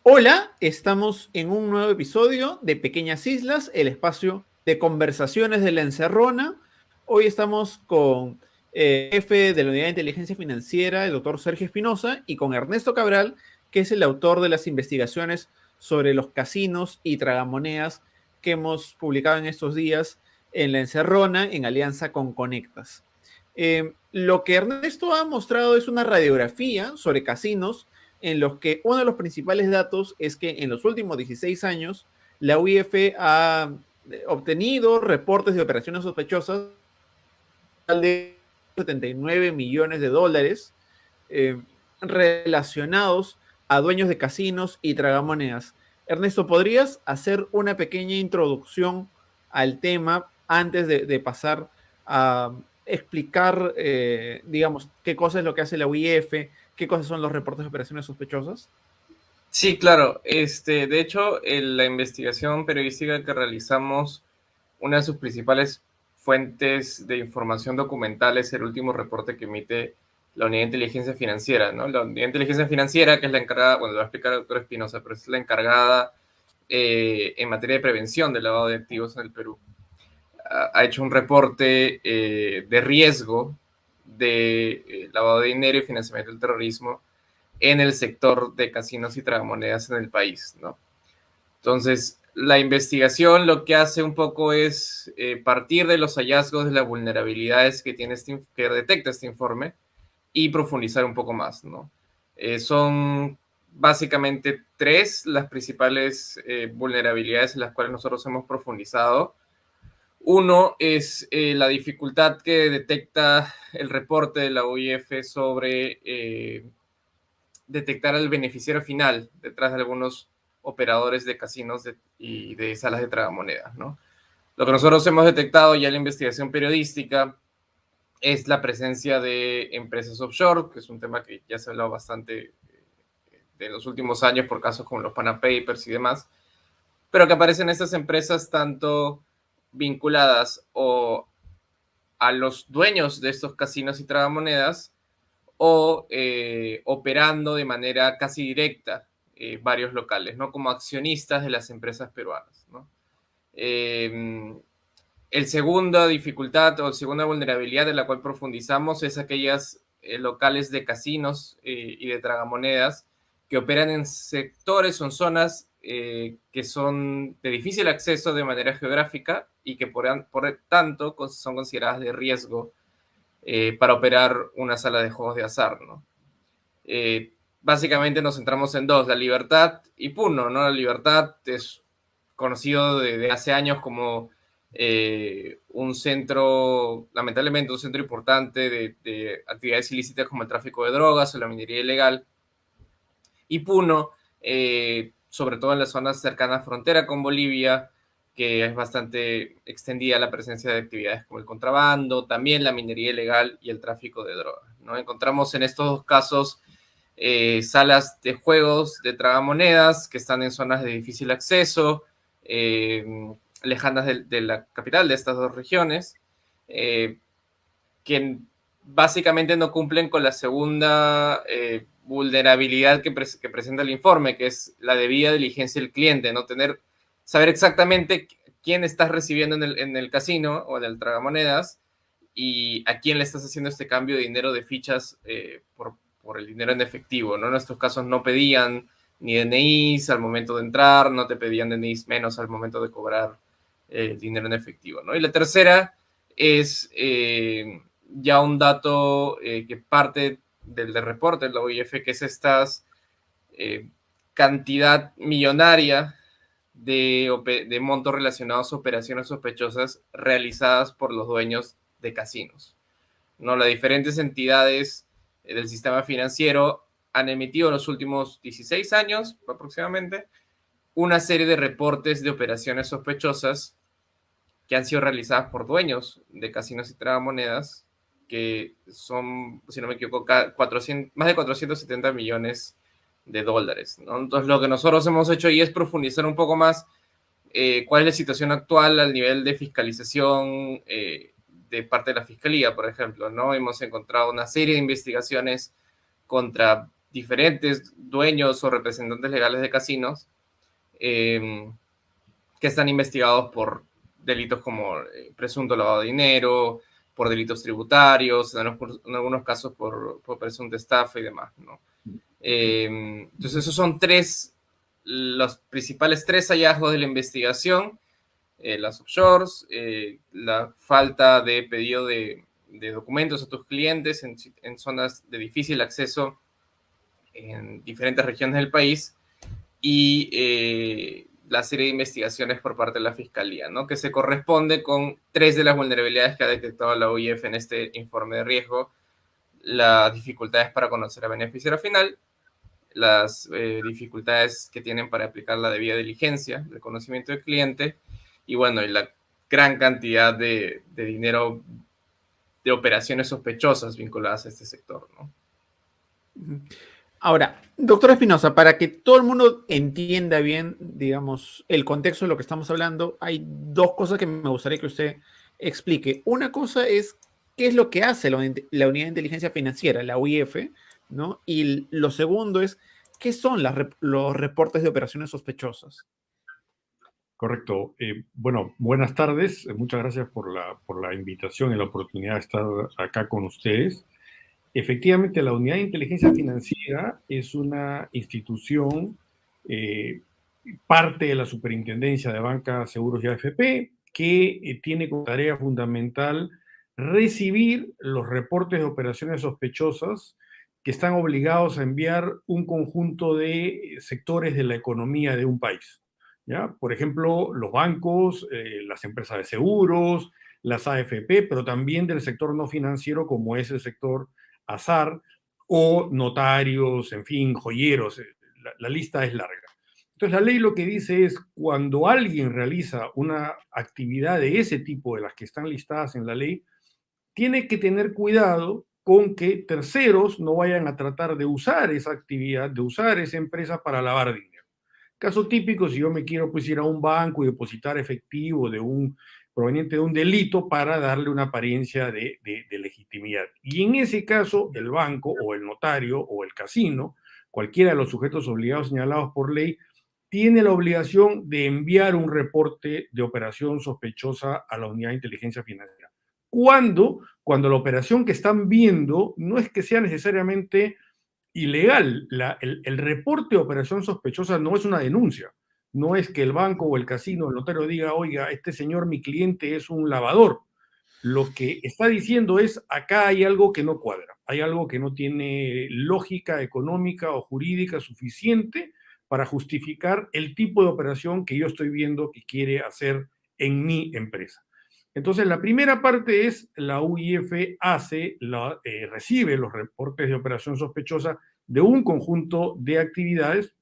Hola, estamos en un nuevo episodio de Pequeñas Islas, el espacio de conversaciones de la Encerrona. Hoy estamos con el jefe de la Unidad de Inteligencia Financiera, el doctor Sergio Espinosa, y con Ernesto Cabral, que es el autor de las investigaciones sobre los casinos y tragamonedas que hemos publicado en estos días en la Encerrona en alianza con Conectas. Lo que Ernesto ha mostrado es una radiografía sobre casinos en los que uno de los principales datos es que en los últimos 16 años la UIF ha obtenido reportes de operaciones sospechosas de 79 millones de dólares eh, relacionados a dueños de casinos y tragamonedas. Ernesto, ¿podrías hacer una pequeña introducción al tema antes de pasar a explicar, digamos, qué cosa es lo que hace la UIF, qué cosas son los reportes de operaciones sospechosas? Sí, claro. De hecho, en la investigación periodística que realizamos, una de sus principales fuentes de información documental es el último reporte que emite la Unidad de Inteligencia Financiera, ¿no? La Unidad de Inteligencia Financiera, que es la encargada, bueno, lo va a explicar el doctor Espinosa, pero es la encargada en materia de prevención del lavado de activos en el Perú. Ha hecho un reporte de riesgo de lavado de dinero y financiamiento del terrorismo en el sector de casinos y tragamonedas en el país, ¿no? Entonces, la investigación lo que hace un poco es partir de los hallazgos de las vulnerabilidades que que detecta este informe y profundizar un poco más, ¿no? Son básicamente tres las principales vulnerabilidades en las cuales nosotros hemos profundizado. Uno es la dificultad que detecta el reporte de la UIF sobre detectar al beneficiario final detrás de algunos operadores de casinos y de salas de tragamonedas, ¿no? Lo que nosotros hemos detectado ya en la investigación periodística es la presencia de empresas offshore, que es un tema que ya se ha hablado bastante de los últimos años por casos como los Pana Papers y demás, pero que aparecen estas empresas tanto vinculadas o a los dueños de estos casinos y tragamonedas o operando de manera casi directa varios locales, ¿no? Como accionistas de las empresas peruanas, ¿no? El segunda dificultad o segunda vulnerabilidad de la cual profundizamos es aquellas locales de casinos y de tragamonedas que operan en sectores o en zonas que son de difícil acceso de manera geográfica y que por tanto son consideradas de riesgo para operar una sala de juegos de azar, ¿no? Básicamente nos centramos en dos, la Libertad y Puno, ¿no? La Libertad es conocido desde hace años como un centro, lamentablemente un centro importante de actividades ilícitas como el tráfico de drogas o la minería ilegal. Y Puno, sobre todo en las zonas cercanas a frontera con Bolivia, que es bastante extendida la presencia de actividades como el contrabando, también la minería ilegal y el tráfico de drogas, ¿no? Encontramos en estos dos casos salas de juegos de tragamonedas que están en zonas de difícil acceso, eh, lejanas de la capital de estas dos regiones, eh, que básicamente no cumplen con la segunda vulnerabilidad que presenta el informe, que es la debida diligencia del cliente, no saber exactamente quién estás recibiendo en el casino o en el tragamonedas y a quién le estás haciendo este cambio de dinero de fichas por el dinero en efectivo, ¿no? En estos casos no pedían ni DNIs al momento de entrar, no te pedían DNIs menos al momento de cobrar dinero en efectivo, ¿no? Y la tercera es ya un dato que parte del reporte de la OIF, que es esta cantidad millonaria de montos relacionados a operaciones sospechosas realizadas por los dueños de casinos, ¿no? Las diferentes entidades del sistema financiero han emitido en los últimos 16 años aproximadamente una serie de reportes de operaciones sospechosas que han sido realizadas por dueños de casinos y tragamonedas, que son, si no me equivoco, 400, más de 470 millones de dólares, ¿no? Entonces, lo que nosotros hemos hecho ahí es profundizar un poco más cuál es la situación actual al nivel de fiscalización de parte de la Fiscalía, por ejemplo, ¿no? Hemos encontrado una serie de investigaciones contra diferentes dueños o representantes legales de casinos que están investigados por delitos como presunto lavado de dinero, por delitos tributarios, en algunos casos por presunta estafa y demás, ¿no? Entonces esos son los principales tres hallazgos de la investigación: las offshores, la falta de pedido de documentos a tus clientes en zonas de difícil acceso en diferentes regiones del país, y la serie de investigaciones por parte de la Fiscalía, ¿no? Que se corresponde con 3 de las vulnerabilidades que ha detectado la UIF en este informe de riesgo: las dificultades para conocer al beneficiario final, las dificultades que tienen para aplicar la debida diligencia del conocimiento del cliente, y bueno, y la gran cantidad de dinero de operaciones sospechosas vinculadas a este sector, ¿no? Ahora, doctor Espinosa, para que todo el mundo entienda bien, digamos, el contexto de lo que estamos hablando, hay dos cosas que me gustaría que usted explique. Una cosa es qué es lo que hace la Unidad de Inteligencia Financiera, la UIF, ¿no? Y lo segundo es qué son los reportes de operaciones sospechosas. Correcto. Bueno, buenas tardes. Muchas gracias por la invitación y la oportunidad de estar acá con ustedes. Efectivamente, la Unidad de Inteligencia Financiera es una institución, parte de la Superintendencia de Banca, Seguros y AFP, que tiene como tarea fundamental recibir los reportes de operaciones sospechosas que están obligados a enviar un conjunto de sectores de la economía de un país, ¿ya? Por ejemplo, los bancos, las empresas de seguros, las AFP, pero también del sector no financiero, como es el sector azar, o notarios, en fin, joyeros. La lista es larga. Entonces, la ley lo que dice es, cuando alguien realiza una actividad de ese tipo, de las que están listadas en la ley, tiene que tener cuidado con que terceros no vayan a tratar de usar esa actividad, de usar esa empresa para lavar dinero. Caso típico: si yo me quiero pues ir a un banco y depositar efectivo proveniente de un delito para darle una apariencia de legitimidad. Y en ese caso, el banco o el notario o el casino, cualquiera de los sujetos obligados señalados por ley, tiene la obligación de enviar un reporte de operación sospechosa a la Unidad de Inteligencia Financiera. ¿Cuándo? Cuando la operación que están viendo no es que sea necesariamente ilegal. El reporte de operación sospechosa no es una denuncia. No es que el banco o el casino o el notario diga: oiga, este señor, mi cliente, es un lavador. Lo que está diciendo es: acá hay algo que no cuadra, hay algo que no tiene lógica económica o jurídica suficiente para justificar el tipo de operación que yo estoy viendo que quiere hacer en mi empresa. Entonces, la primera parte es: la UIF recibe los reportes de operación sospechosa de un conjunto de actividades.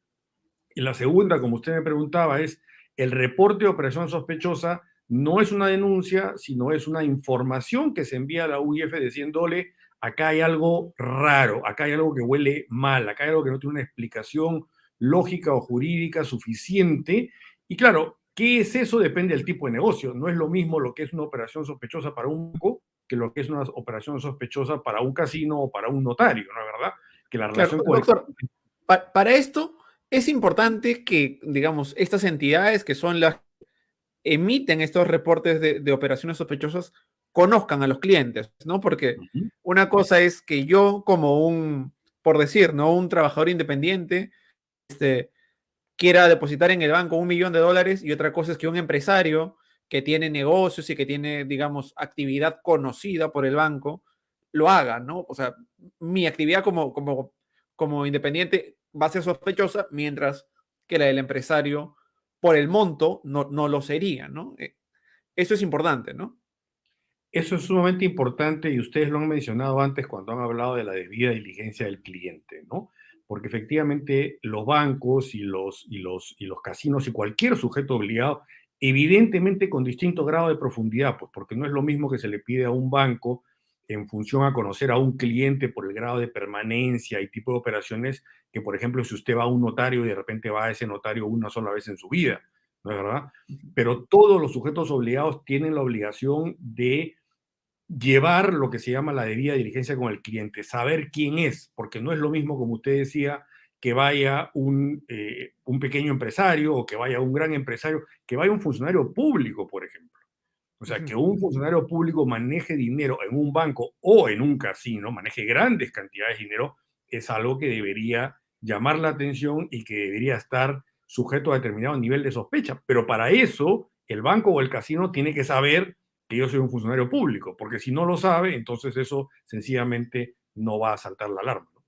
Y la segunda, como usted me preguntaba, es: el reporte de operación sospechosa no es una denuncia, sino es una información que se envía a la UIF diciéndole: acá hay algo raro, acá hay algo que huele mal, acá hay algo que no tiene una explicación lógica o jurídica suficiente. Y claro, ¿qué es eso? Depende del tipo de negocio. No es lo mismo lo que es una operación sospechosa para un banco que lo que es una operación sospechosa para un casino o para un notario, ¿no es verdad? Que la Claro, relación con doctor, para esto es importante que, digamos, estas entidades que son las que emiten estos reportes de operaciones sospechosas conozcan a los clientes, ¿no? Porque una cosa es que yo, como por decir, ¿no? Un trabajador independiente, quiera depositar en el banco $1.000.000, y otra cosa es que un empresario que tiene negocios y que tiene, digamos, actividad conocida por el banco, lo haga, ¿no? O sea, mi actividad como independiente va a ser sospechosa, mientras que la del empresario, por el monto, no lo sería, ¿no? Eso es importante, ¿no? Eso es sumamente importante, y ustedes lo han mencionado antes cuando han hablado de la debida diligencia del cliente, ¿no? Porque efectivamente los bancos y los casinos y cualquier sujeto obligado, evidentemente con distinto grado de profundidad, pues porque no es lo mismo que se le pide a un banco en función a conocer a un cliente por el grado de permanencia y tipo de operaciones, que por ejemplo si usted va a un notario y de repente va a ese notario una sola vez en su vida, ¿no es verdad? Pero todos los sujetos obligados tienen la obligación de llevar lo que se llama la debida diligencia con el cliente, saber quién es, porque no es lo mismo, como usted decía, que vaya un pequeño empresario o que vaya un gran empresario, que vaya un funcionario público, por ejemplo. O sea, que un funcionario público maneje dinero en un banco o en un casino, maneje grandes cantidades de dinero, es algo que debería llamar la atención y que debería estar sujeto a determinado nivel de sospecha. Pero para eso, el banco o el casino tiene que saber que yo soy un funcionario público, porque si no lo sabe, entonces eso sencillamente no va a saltar la alarma, ¿no?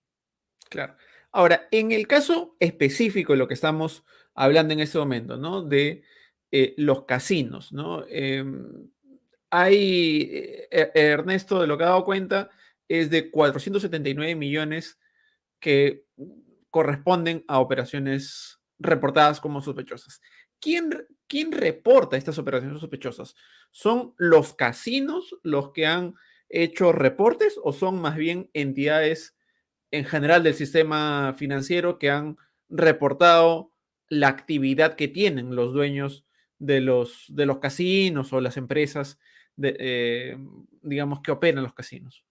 Claro. Ahora, en el caso específico de lo que estamos hablando en este momento, ¿no? De los casinos, ¿no? Ernesto, de lo que ha dado cuenta, es de 479 millones que corresponden a operaciones reportadas como sospechosas. ¿Quién reporta estas operaciones sospechosas? ¿Son los casinos los que han hecho reportes o son más bien entidades en general del sistema financiero que han reportado la actividad que tienen los dueños de los casinos o las empresas, digamos, que operan los casinos?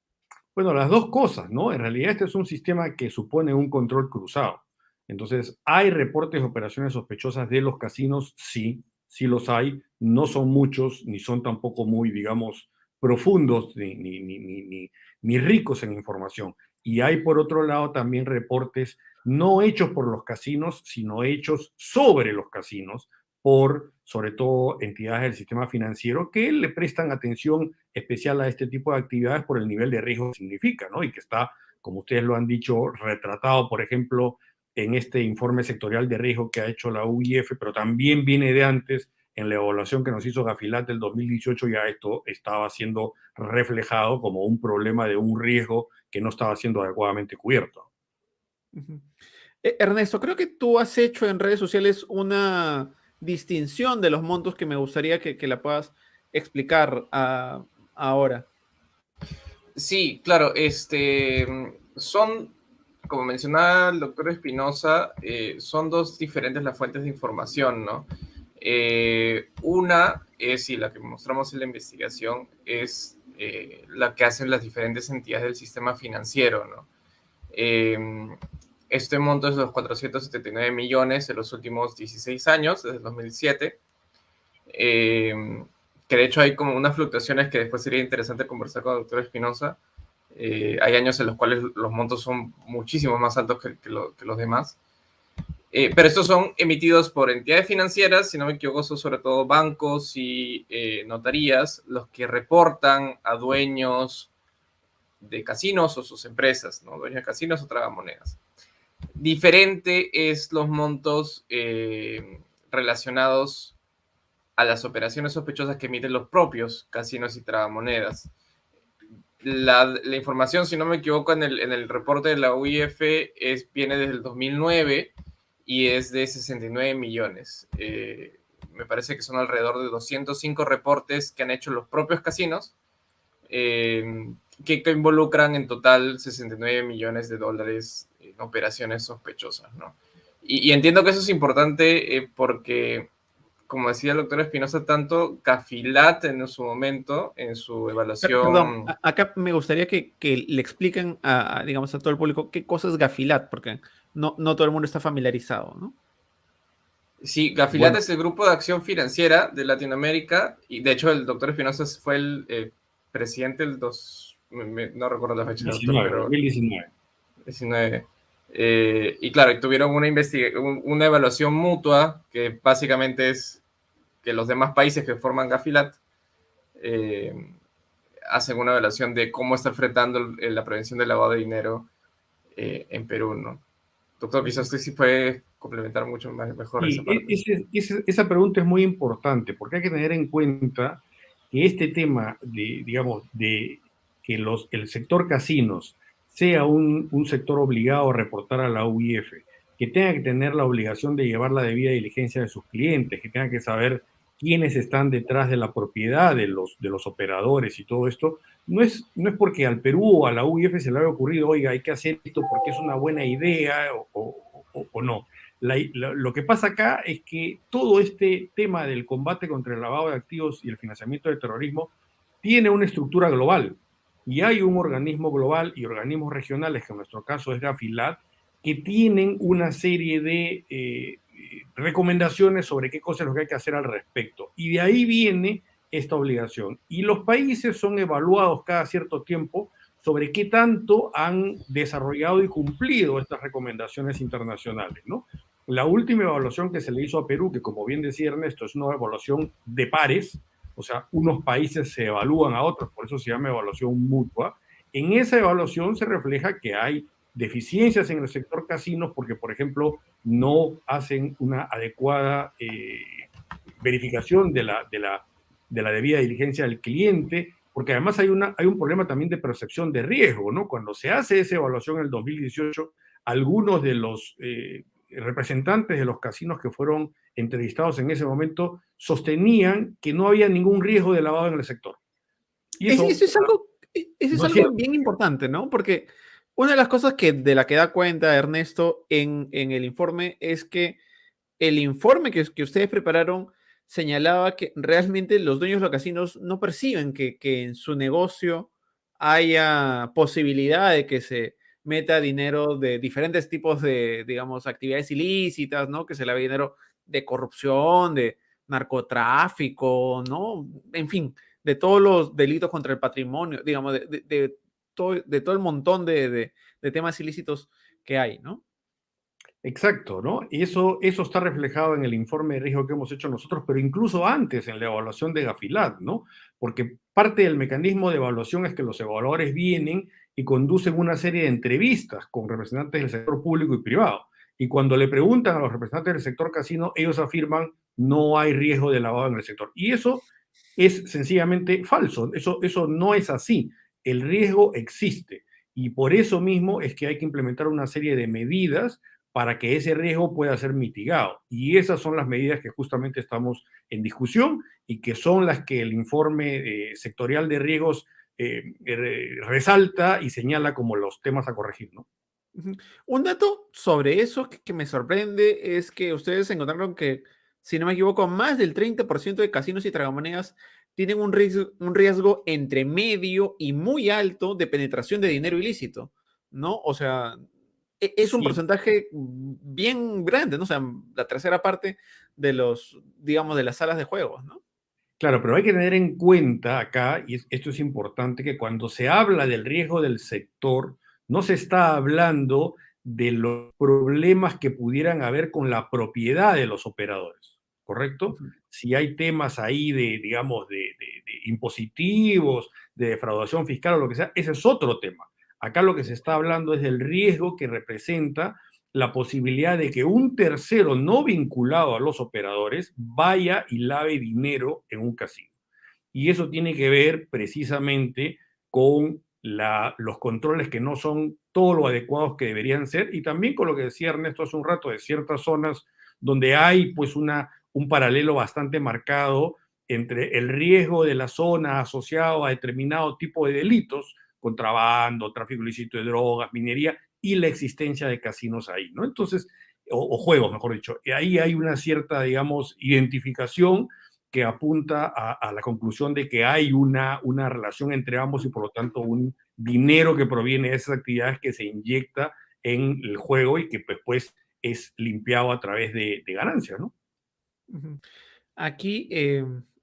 Bueno, las dos cosas, ¿no? En realidad este es un sistema que supone un control cruzado. Entonces, ¿hay reportes de operaciones sospechosas de los casinos? Sí, sí los hay. No son muchos, ni son tampoco muy, digamos, profundos, ni ricos en información. Y hay, por otro lado, también reportes no hechos por los casinos, sino hechos sobre los casinos por, sobre todo, entidades del sistema financiero que le prestan atención especial a este tipo de actividades por el nivel de riesgo que significa, ¿no? Y que está, como ustedes lo han dicho, retratado, por ejemplo, en este informe sectorial de riesgo que ha hecho la UIF, pero también viene de antes, en la evaluación que nos hizo Gafilat del 2018, ya esto estaba siendo reflejado como un problema de un riesgo que no estaba siendo adecuadamente cubierto. Ujú. Ernesto, creo que tú has hecho en redes sociales una distinción de los montos que me gustaría que la puedas explicar ahora. Sí, claro, son, como mencionaba el doctor Espinosa, son dos diferentes las fuentes de información, ¿no? Una es, y la que mostramos en la investigación, es la que hacen las diferentes entidades del sistema financiero, ¿no? Este monto es de los 479 millones de los últimos 16 años, desde el 2007. Que de hecho hay como unas fluctuaciones que después sería interesante conversar con el doctor Espinosa. Hay años en los cuales los montos son muchísimo más altos que los demás. Pero estos son emitidos por entidades financieras, si no me equivoco, son sobre todo bancos y notarías los que reportan a dueños de casinos o sus empresas, ¿no? Dueños de casinos o tragamonedas. Diferente es los montos relacionados a las operaciones sospechosas que emiten los propios casinos y tragamonedas. La información, si no me equivoco, en el reporte de la UIF viene desde el 2009 y es de 69 millones. Me parece que son alrededor de 205 reportes que han hecho los propios casinos, que involucran en total 69 millones de dólares en operaciones sospechosas, ¿no? Y entiendo que eso es importante porque, como decía el doctor Espinosa, tanto Gafilat en su momento, en su Perdón, evaluación... acá me gustaría que le expliquen digamos, a todo el público qué cosa es Gafilat, porque no todo el mundo está familiarizado, ¿no? Sí, Gafilat Bueno, es el grupo de acción financiera de Latinoamérica y de hecho el doctor Espinosa fue el presidente del no recuerdo la fecha, doctor, 19, pero 2019. 19. Y claro, y tuvieron una evaluación mutua que básicamente es que los demás países que forman Gafilat eh, hacen una evaluación de cómo está enfrentando la prevención del lavado de dinero en Perú, ¿no? Doctor, quizás usted sí puede complementar mucho mejor esa Y parte. esa pregunta es muy importante porque hay que tener en cuenta que este tema de, digamos, de que el sector casinos sea un sector obligado a reportar a la UIF, que tenga que tener la obligación de llevar la debida diligencia de sus clientes, que tenga que saber quiénes están detrás de la propiedad de los operadores y todo esto, no es porque al Perú o a la UIF se le haya ocurrido, oiga, hay que hacer esto porque es una buena idea o no. Lo que pasa acá es que todo este tema del combate contra el lavado de activos y el financiamiento del terrorismo tiene una estructura global y hay un organismo global y organismos regionales, que en nuestro caso es Gafilat, que tienen una serie de recomendaciones sobre qué cosas es lo que hay que hacer al respecto. Y de ahí viene esta obligación. Y los países son evaluados cada cierto tiempo sobre qué tanto han desarrollado y cumplido estas recomendaciones internacionales, ¿no? La última evaluación que se le hizo a Perú, que como bien decía Ernesto, es una evaluación de pares, o sea, unos países se evalúan a otros, por eso se llama evaluación mutua. En esa evaluación se refleja que hay deficiencias en el sector casinos porque, por ejemplo, no hacen una adecuada verificación de la debida diligencia del cliente, porque además hay un problema también de percepción de riesgo, ¿no? Cuando se hace esa evaluación en el 2018, algunos de los representantes de los casinos que fueron entrevistados en ese momento sostenían que no había ningún riesgo de lavado en el sector. Y eso Eso es no es algo cierto. bien importante, ¿no? Porque una de las cosas de la que da cuenta Ernesto en el informe es que el informe que ustedes prepararon señalaba que realmente los dueños de los casinos no perciben que en su negocio haya posibilidad de que se meta dinero de diferentes tipos de, digamos, actividades ilícitas, ¿no? Que se lave dinero de corrupción, de narcotráfico, ¿no? En fin, de todos los delitos contra el patrimonio, digamos, de todo el montón de temas ilícitos que hay, ¿no? Exacto, ¿no? Y eso está reflejado en el informe de riesgo que hemos hecho nosotros, pero incluso antes en la evaluación de Gafilat, ¿no? Porque parte del mecanismo de evaluación es que los evaluadores vienen y conducen una serie de entrevistas con representantes del sector público y privado. Y cuando le preguntan a los representantes del sector casino, ellos afirman no hay riesgo de lavado en el sector. Y eso es sencillamente falso. Eso no es así. El riesgo existe. Y por eso mismo es que hay que implementar una serie de medidas para que ese riesgo pueda ser mitigado. Y esas son las medidas que justamente estamos en discusión y que son las que el informe sectorial de riesgos resalta y señala como los temas a corregir, ¿no? Ujú. Un dato sobre eso que me sorprende es que ustedes encontraron que, si no me equivoco, más del 30% de casinos y tragamonedas tienen un riesgo entre medio y muy alto de penetración de dinero ilícito, ¿no? O sea, es un Sí, porcentaje bien grande, ¿no? O sea, la tercera parte de los, digamos, de las salas de juegos, ¿no? claro, pero hay que tener en cuenta acá, y esto es importante, que cuando se habla del riesgo del sector, no se está hablando de los problemas que pudieran haber con la propiedad de los operadores, ¿correcto? Ujú. Si hay temas ahí de, digamos, de impositivos, de defraudación fiscal o lo que sea, ese es otro tema. Acá lo que se está hablando es del riesgo que representa la posibilidad de que un tercero no vinculado a los operadores vaya y lave dinero en un casino. Y eso tiene que ver precisamente con los controles que no son todo lo adecuados que deberían ser y también con lo que decía Ernesto hace un rato de ciertas zonas donde hay pues un paralelo bastante marcado entre el riesgo de la zona asociado a determinado tipo de delitos, contrabando, tráfico ilícito de drogas, minería, y la existencia de casinos ahí, ¿no? Entonces, o juegos, mejor dicho. Y ahí hay una cierta, digamos, identificación que apunta a la conclusión de que hay una relación entre ambos y por lo tanto un dinero que proviene de esas actividades que se inyecta en el juego y que pues es limpiado a través de ganancias, ¿no? Ujú. Aquí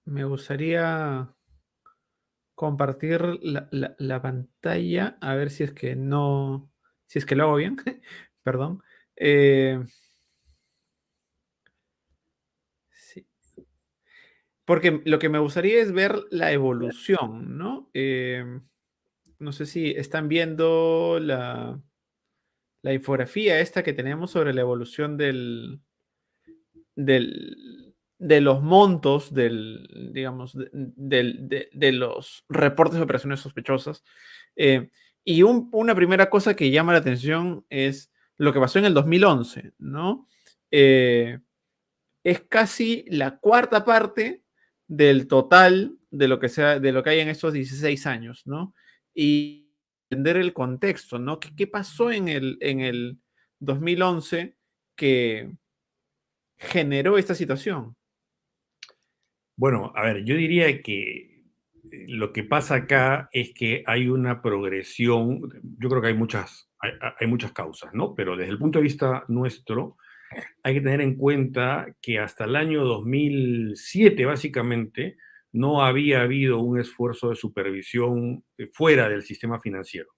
me gustaría compartir la pantalla, a ver si es que no, si es que lo hago bien, perdón. Eh, sí, porque lo que me gustaría es ver la evolución, ¿no? No sé si están viendo la infografía esta que tenemos sobre la evolución de los montos digamos, de los reportes de operaciones sospechosas. Eh, y una primera cosa que llama la atención es lo que pasó en el 2011, ¿no? Eh, es casi la cuarta parte del total de lo que hay en estos 16 años, ¿no? Y entender el contexto, ¿no? ¿Qué pasó en el 2011 que generó esta situación? Bueno, a ver, yo diría que lo que pasa acá es que hay una progresión, yo creo que hay muchas causas, ¿no? Pero desde el punto de vista nuestro, hay que tener en cuenta que hasta el año 2007, básicamente, no había habido un esfuerzo de supervisión fuera del sistema financiero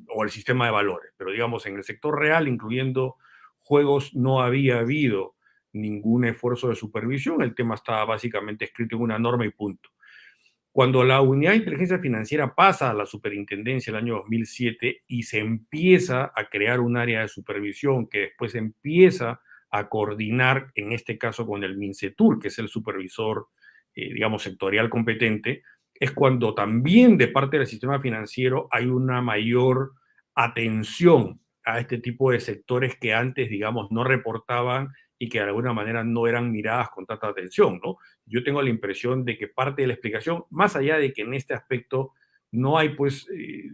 o el sistema de valores, pero digamos en el sector real, incluyendo juegos, no había habido ningún esfuerzo de supervisión, el tema estaba básicamente escrito en una norma y punto. Cuando la unidad de inteligencia financiera pasa a la superintendencia el año 2007 y se empieza a crear un área de supervisión que después empieza a coordinar, en este caso con el MINCETUR, que es el supervisor, digamos, sectorial competente, es cuando también de parte del sistema financiero hay una mayor atención a este tipo de sectores que antes, digamos, no reportaban y que de alguna manera no eran miradas con tanta atención, ¿no? Yo tengo la impresión de que parte de la explicación, más allá de que en este aspecto no hay, pues,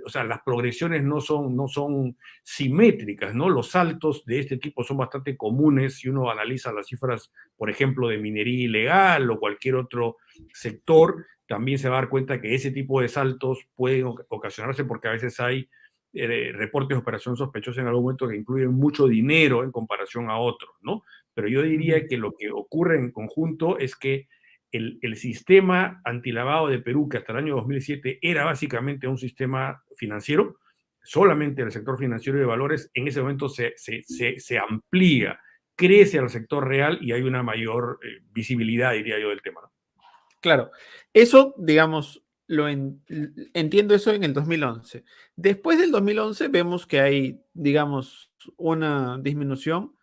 o sea, las progresiones no son simétricas, ¿no? Los saltos de este tipo son bastante comunes si uno analiza las cifras, por ejemplo, de minería ilegal o cualquier otro sector, también se va a dar cuenta que ese tipo de saltos pueden ocasionarse porque a veces hay reportes de operación sospechosa en algún momento que incluyen mucho dinero en comparación a otros, ¿no? Pero yo diría que lo que ocurre en conjunto es que el sistema antilavado de Perú, que hasta el año 2007 era básicamente un sistema financiero, solamente el sector financiero y de valores, en ese momento se amplía, crece al sector real y hay una mayor visibilidad, diría yo, del tema, ¿no? Claro, eso, digamos, entiendo eso en el 2011. Después del 2011 vemos que hay, digamos, una disminución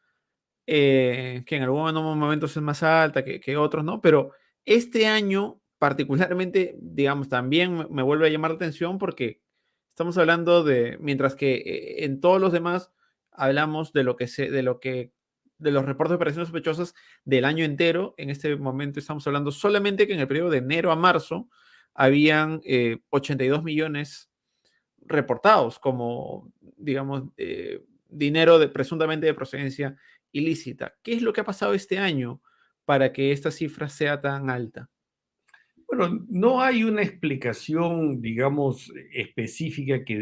que en algunos momentos es más alta que otros, ¿no? Pero este año particularmente, digamos, también me vuelve a llamar la atención porque estamos hablando de, mientras que en todos los demás hablamos de lo que de los reportes de operaciones sospechosas del año entero, en este momento estamos hablando solamente que en el periodo de enero a marzo habían 82 millones reportados como, digamos, dinero presuntamente de procedencia ilícita. ¿Qué es lo que ha pasado este año para que esta cifra sea tan alta? Bueno, no hay una explicación, digamos, específica que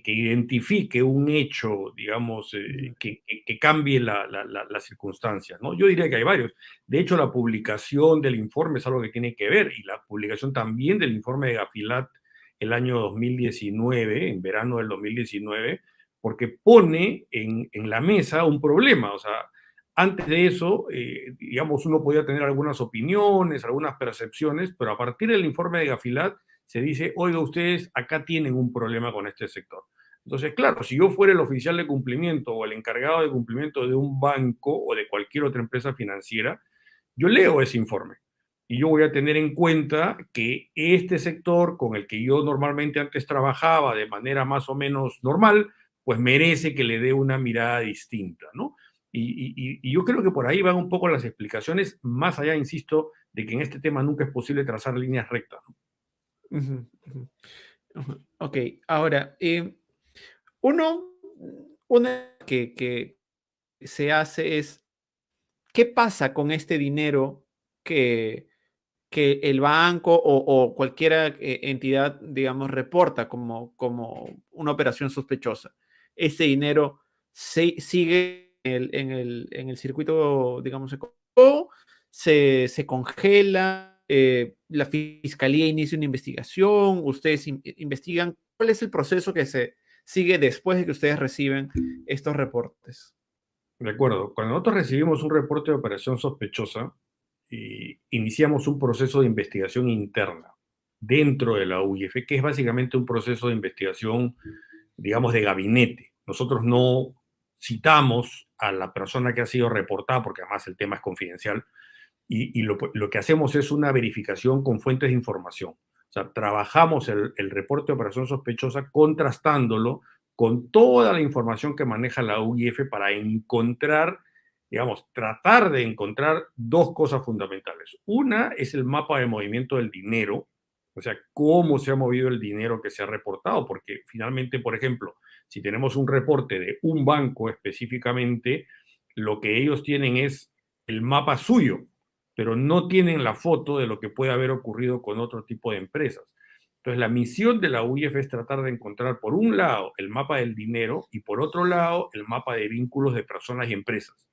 identifique un hecho, digamos, Ujú. que cambie las circunstancias, ¿no? Yo diría que hay varios. De hecho, la publicación del informe es algo que tiene que ver, y la publicación también del informe de Gafilat el año 2019, en verano del 2019, porque pone en la mesa un problema, o sea, antes de eso, digamos, uno podía tener algunas opiniones, algunas percepciones, pero a partir del informe de Gafilat se dice, oiga, ustedes acá tienen un problema con este sector. Entonces, claro, si yo fuera el oficial de cumplimiento o el encargado de cumplimiento de un banco o de cualquier otra empresa financiera, yo leo ese informe y yo voy a tener en cuenta que este sector con el que yo normalmente antes trabajaba de manera más o menos normal, pues merece que le dé una mirada distinta, ¿no? Y yo creo que por ahí van un poco las explicaciones, más allá, insisto, de que en este tema nunca es posible trazar líneas rectas, ¿no? Ujú, ujú, ujú. Ok, ahora, uno, una que se hace es, ¿qué pasa con este dinero que, que el banco o cualquier entidad, digamos, reporta como una operación sospechosa? Ese dinero sigue en el circuito, digamos, económico, se congela, la fiscalía inicia una investigación, ustedes investigan. ¿Cuál es el proceso que se sigue después de que ustedes reciben estos reportes? De acuerdo, cuando nosotros recibimos un reporte de operación sospechosa, iniciamos un proceso de investigación interna dentro de la UIF, que es básicamente un proceso de investigación, digamos, de gabinete. Nosotros no citamos a la persona que ha sido reportada, porque además el tema es confidencial, y lo que hacemos es una verificación con fuentes de información. O sea, trabajamos el reporte de operación sospechosa contrastándolo con toda la información que maneja la UIF para encontrar, digamos, tratar de encontrar dos cosas fundamentales. Una es el mapa de movimiento del dinero, o sea, cómo se ha movido el dinero que se ha reportado, porque finalmente, por ejemplo, si tenemos un reporte de un banco específicamente, lo que ellos tienen es el mapa suyo, pero no tienen la foto de lo que puede haber ocurrido con otro tipo de empresas. Entonces, la misión de la UIF es tratar de encontrar, por un lado, el mapa del dinero y por otro lado, el mapa de vínculos de personas y empresas.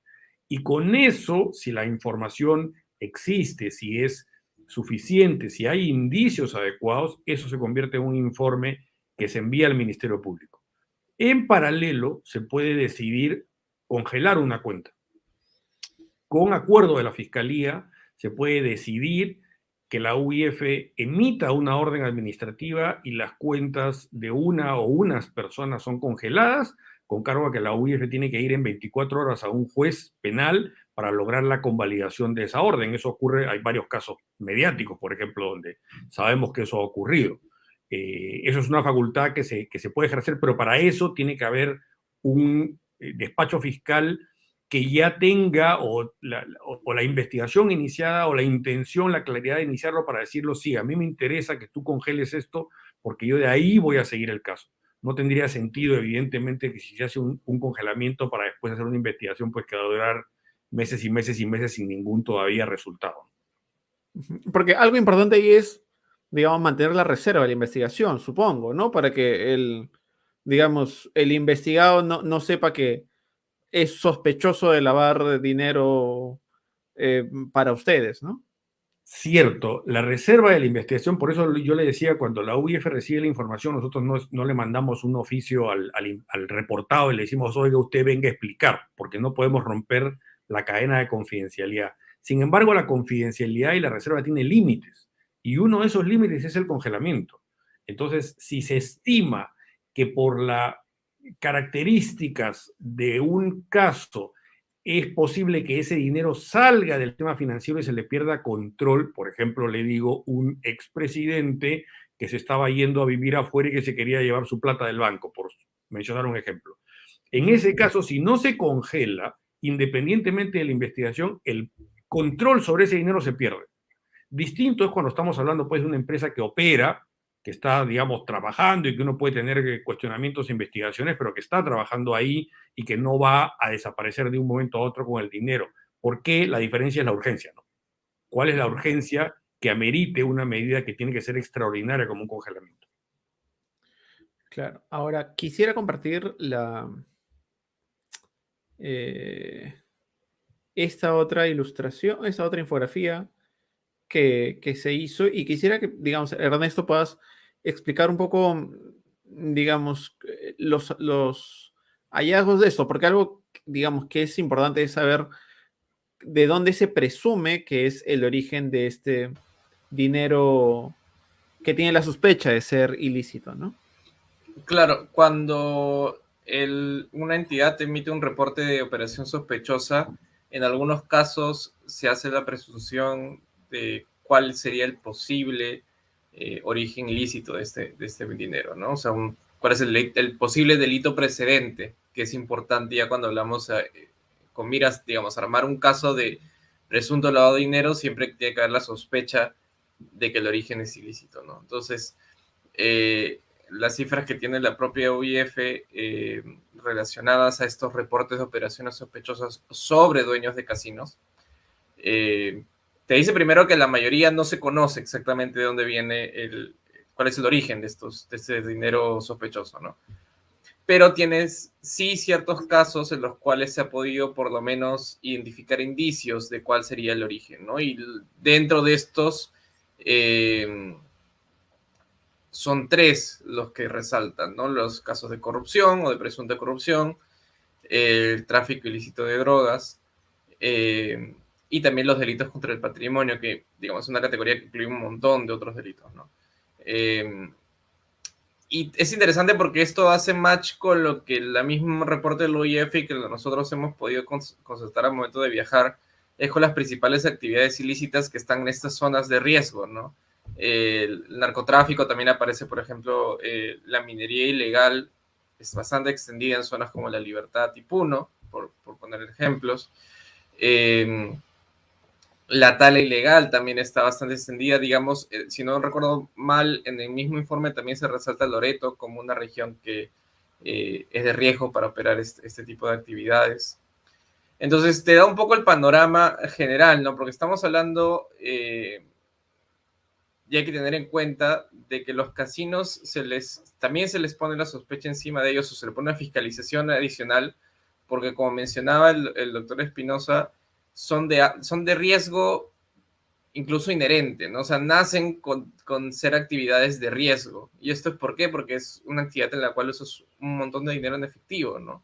Y con eso, si la información existe, si es suficiente, si hay indicios adecuados, eso se convierte en un informe que se envía al Ministerio Público. En paralelo, se puede decidir congelar una cuenta. Con acuerdo de la Fiscalía, se puede decidir que la UIF emita una orden administrativa y las cuentas de una o unas personas son congeladas, con cargo a que la UIF tiene que ir en 24 horas a un juez penal para lograr la convalidación de esa orden. Eso ocurre, hay varios casos mediáticos, por ejemplo, donde sabemos que eso ha ocurrido. Eso es una facultad que se puede ejercer, pero para eso tiene que haber un despacho fiscal que ya tenga o la investigación iniciada o la intención, la claridad de iniciarlo para decirlo, sí, a mí me interesa que tú congeles esto porque yo de ahí voy a seguir el caso. No tendría sentido, evidentemente, que si se hace un congelamiento para después hacer una investigación, pues que va a durar meses y meses y meses sin ningún todavía resultado. Porque algo importante ahí es, digamos, mantener la reserva de la investigación, supongo, ¿no? Para que digamos, el investigado no sepa que es sospechoso de lavar dinero para ustedes, ¿no? Cierto, la reserva de la investigación, por eso yo le decía, cuando la UIF recibe la información, nosotros no le mandamos un oficio al reportado y le decimos, oiga, usted venga a explicar, porque no podemos romper la cadena de confidencialidad. Sin embargo, la confidencialidad y la reserva tienen límites, y uno de esos límites es el congelamiento. Entonces, si se estima que por las características de un caso es posible que ese dinero salga del tema financiero y se le pierda control. Por ejemplo, le digo, un expresidente que se estaba yendo a vivir afuera y que se quería llevar su plata del banco, por mencionar un ejemplo. En ese caso, si no se congela, independientemente de la investigación, el control sobre ese dinero se pierde. Distinto es cuando estamos hablando pues, de una empresa que opera, que está, digamos, trabajando y que uno puede tener cuestionamientos e investigaciones, pero que está trabajando ahí y que no va a desaparecer de un momento a otro con el dinero. ¿Por qué? La diferencia es la urgencia, ¿no? ¿Cuál es la urgencia que amerite una medida que tiene que ser extraordinaria como un congelamiento? Claro. Ahora, quisiera compartir esta otra ilustración, esta otra infografía que se hizo y quisiera que, digamos, Ernesto, puedas explicar un poco, digamos, los hallazgos de esto, porque algo, digamos, que es importante es saber de dónde se presume que es el origen de este dinero que tiene la sospecha de ser ilícito, ¿no? Claro, cuando una entidad emite un reporte de operación sospechosa, en algunos casos se hace la presunción de cuál sería el posible origen ilícito de este dinero, ¿no? O sea, cuál es el posible delito precedente, que es importante ya cuando hablamos con miras, digamos, armar un caso de presunto lavado de dinero, siempre tiene que haber la sospecha de que el origen es ilícito, ¿no? Entonces, las cifras que tiene la propia UIF relacionadas a estos reportes de operaciones sospechosas sobre dueños de casinos, te dice primero que la mayoría no se conoce exactamente de dónde viene cuál es el origen de este dinero sospechoso, ¿no? Pero tienes sí ciertos casos en los cuales se ha podido por lo menos identificar indicios de cuál sería el origen, ¿no? Y dentro de estos son tres los que resaltan, ¿no? Los casos de corrupción o de presunta corrupción, el tráfico ilícito de drogas y también los delitos contra el patrimonio, que digamos es una categoría que incluye un montón de otros delitos, ¿no? Y es interesante porque esto hace match con lo que el mismo reporte del OIF y que nosotros hemos podido constatar al momento de viajar, es con las principales actividades ilícitas que están en estas zonas de riesgo, ¿no? El narcotráfico también aparece, por ejemplo, la minería ilegal es bastante extendida en zonas como La Libertad y Puno, por poner ejemplos. La tala ilegal también está bastante extendida, digamos, si no recuerdo mal, en el mismo informe también se resalta Loreto como una región que es de riesgo para operar este tipo de actividades. Entonces te da un poco el panorama general, ¿no? Porque estamos hablando, y hay que tener en cuenta de que los casinos también se les pone la sospecha encima de ellos o se le pone una fiscalización adicional, porque como mencionaba el doctor Espinosa, son de riesgo incluso inherente, ¿no? O sea, nacen con ser actividades de riesgo. ¿Y esto es por qué? Porque es una actividad en la cual usas un montón de dinero en efectivo, ¿no?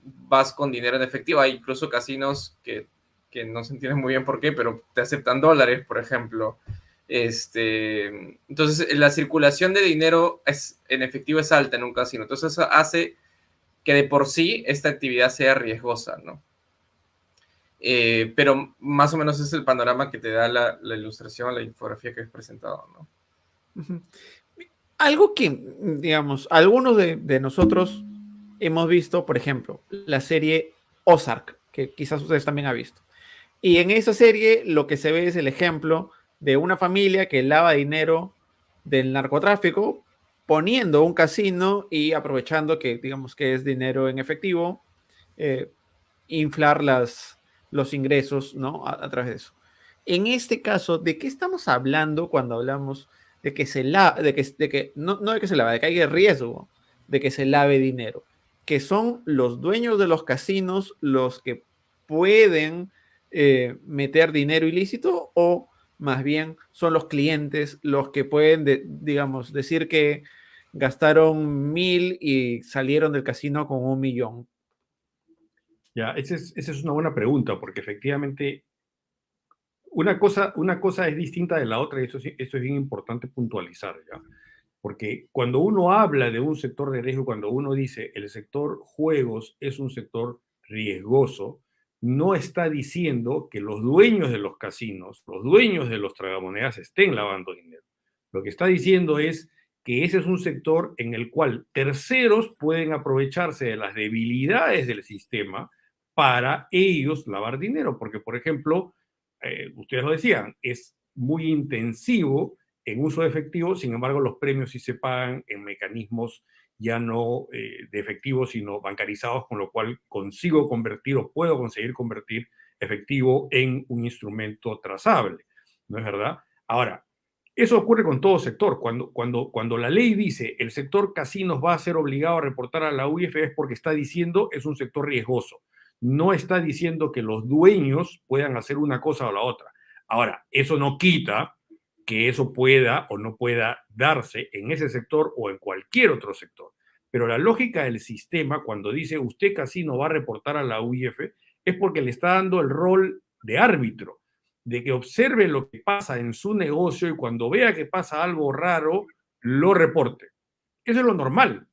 Vas con dinero en efectivo. Hay incluso casinos que no se entiende muy bien por qué, pero te aceptan dólares, por ejemplo. Entonces, la circulación de dinero en efectivo es alta en un casino. Entonces, eso hace que de por sí esta actividad sea riesgosa, ¿no? Pero más o menos es el panorama que te da la ilustración, la infografía que has presentado, ¿no? Ujú. Algo que, digamos, algunos de nosotros hemos visto, por ejemplo, la serie Ozark, que quizás ustedes también han visto. Y en esa serie lo que se ve es el ejemplo de una familia que lava dinero del narcotráfico poniendo un casino y aprovechando que, digamos, que es dinero en efectivo, inflar los ingresos, ¿no? A través de eso. En este caso, ¿de qué estamos hablando cuando hablamos de que se lava, no de que se lava, de que hay riesgo de que se lave dinero? Que son los dueños de los casinos los que pueden meter dinero ilícito, o más bien son los clientes los que pueden, digamos, decir que gastaron 1.000 y salieron del casino con 1.000.000. Ya, esa es una buena pregunta, porque efectivamente una cosa es distinta de la otra, y esto es bien importante puntualizar, ¿ya? Porque cuando uno habla de un sector de riesgo, cuando uno dice el sector juegos es un sector riesgoso, no está diciendo que los dueños de los casinos, los dueños de los tragamonedas estén lavando dinero. Lo que está diciendo es que ese es un sector en el cual terceros pueden aprovecharse de las debilidades del sistema para ellos lavar dinero. Porque, por ejemplo, ustedes lo decían, es muy intensivo en uso de efectivo, sin embargo los premios sí se pagan en mecanismos ya no de efectivo, sino bancarizados, con lo cual consigo convertir o puedo conseguir convertir efectivo en un instrumento trazable, ¿no es verdad? Ahora, eso ocurre con todo sector. Cuando la ley dice el sector casinos va a ser obligado a reportar a la UIF, es porque está diciendo es un sector riesgoso. No está diciendo que los dueños puedan hacer una cosa o la otra. Ahora, eso no quita que eso pueda o no pueda darse en ese sector o en cualquier otro sector. Pero la lógica del sistema, cuando dice usted casino va a reportar a la UIF, es porque le está dando el rol de árbitro, de que observe lo que pasa en su negocio y cuando vea que pasa algo raro, lo reporte. Eso es lo normal.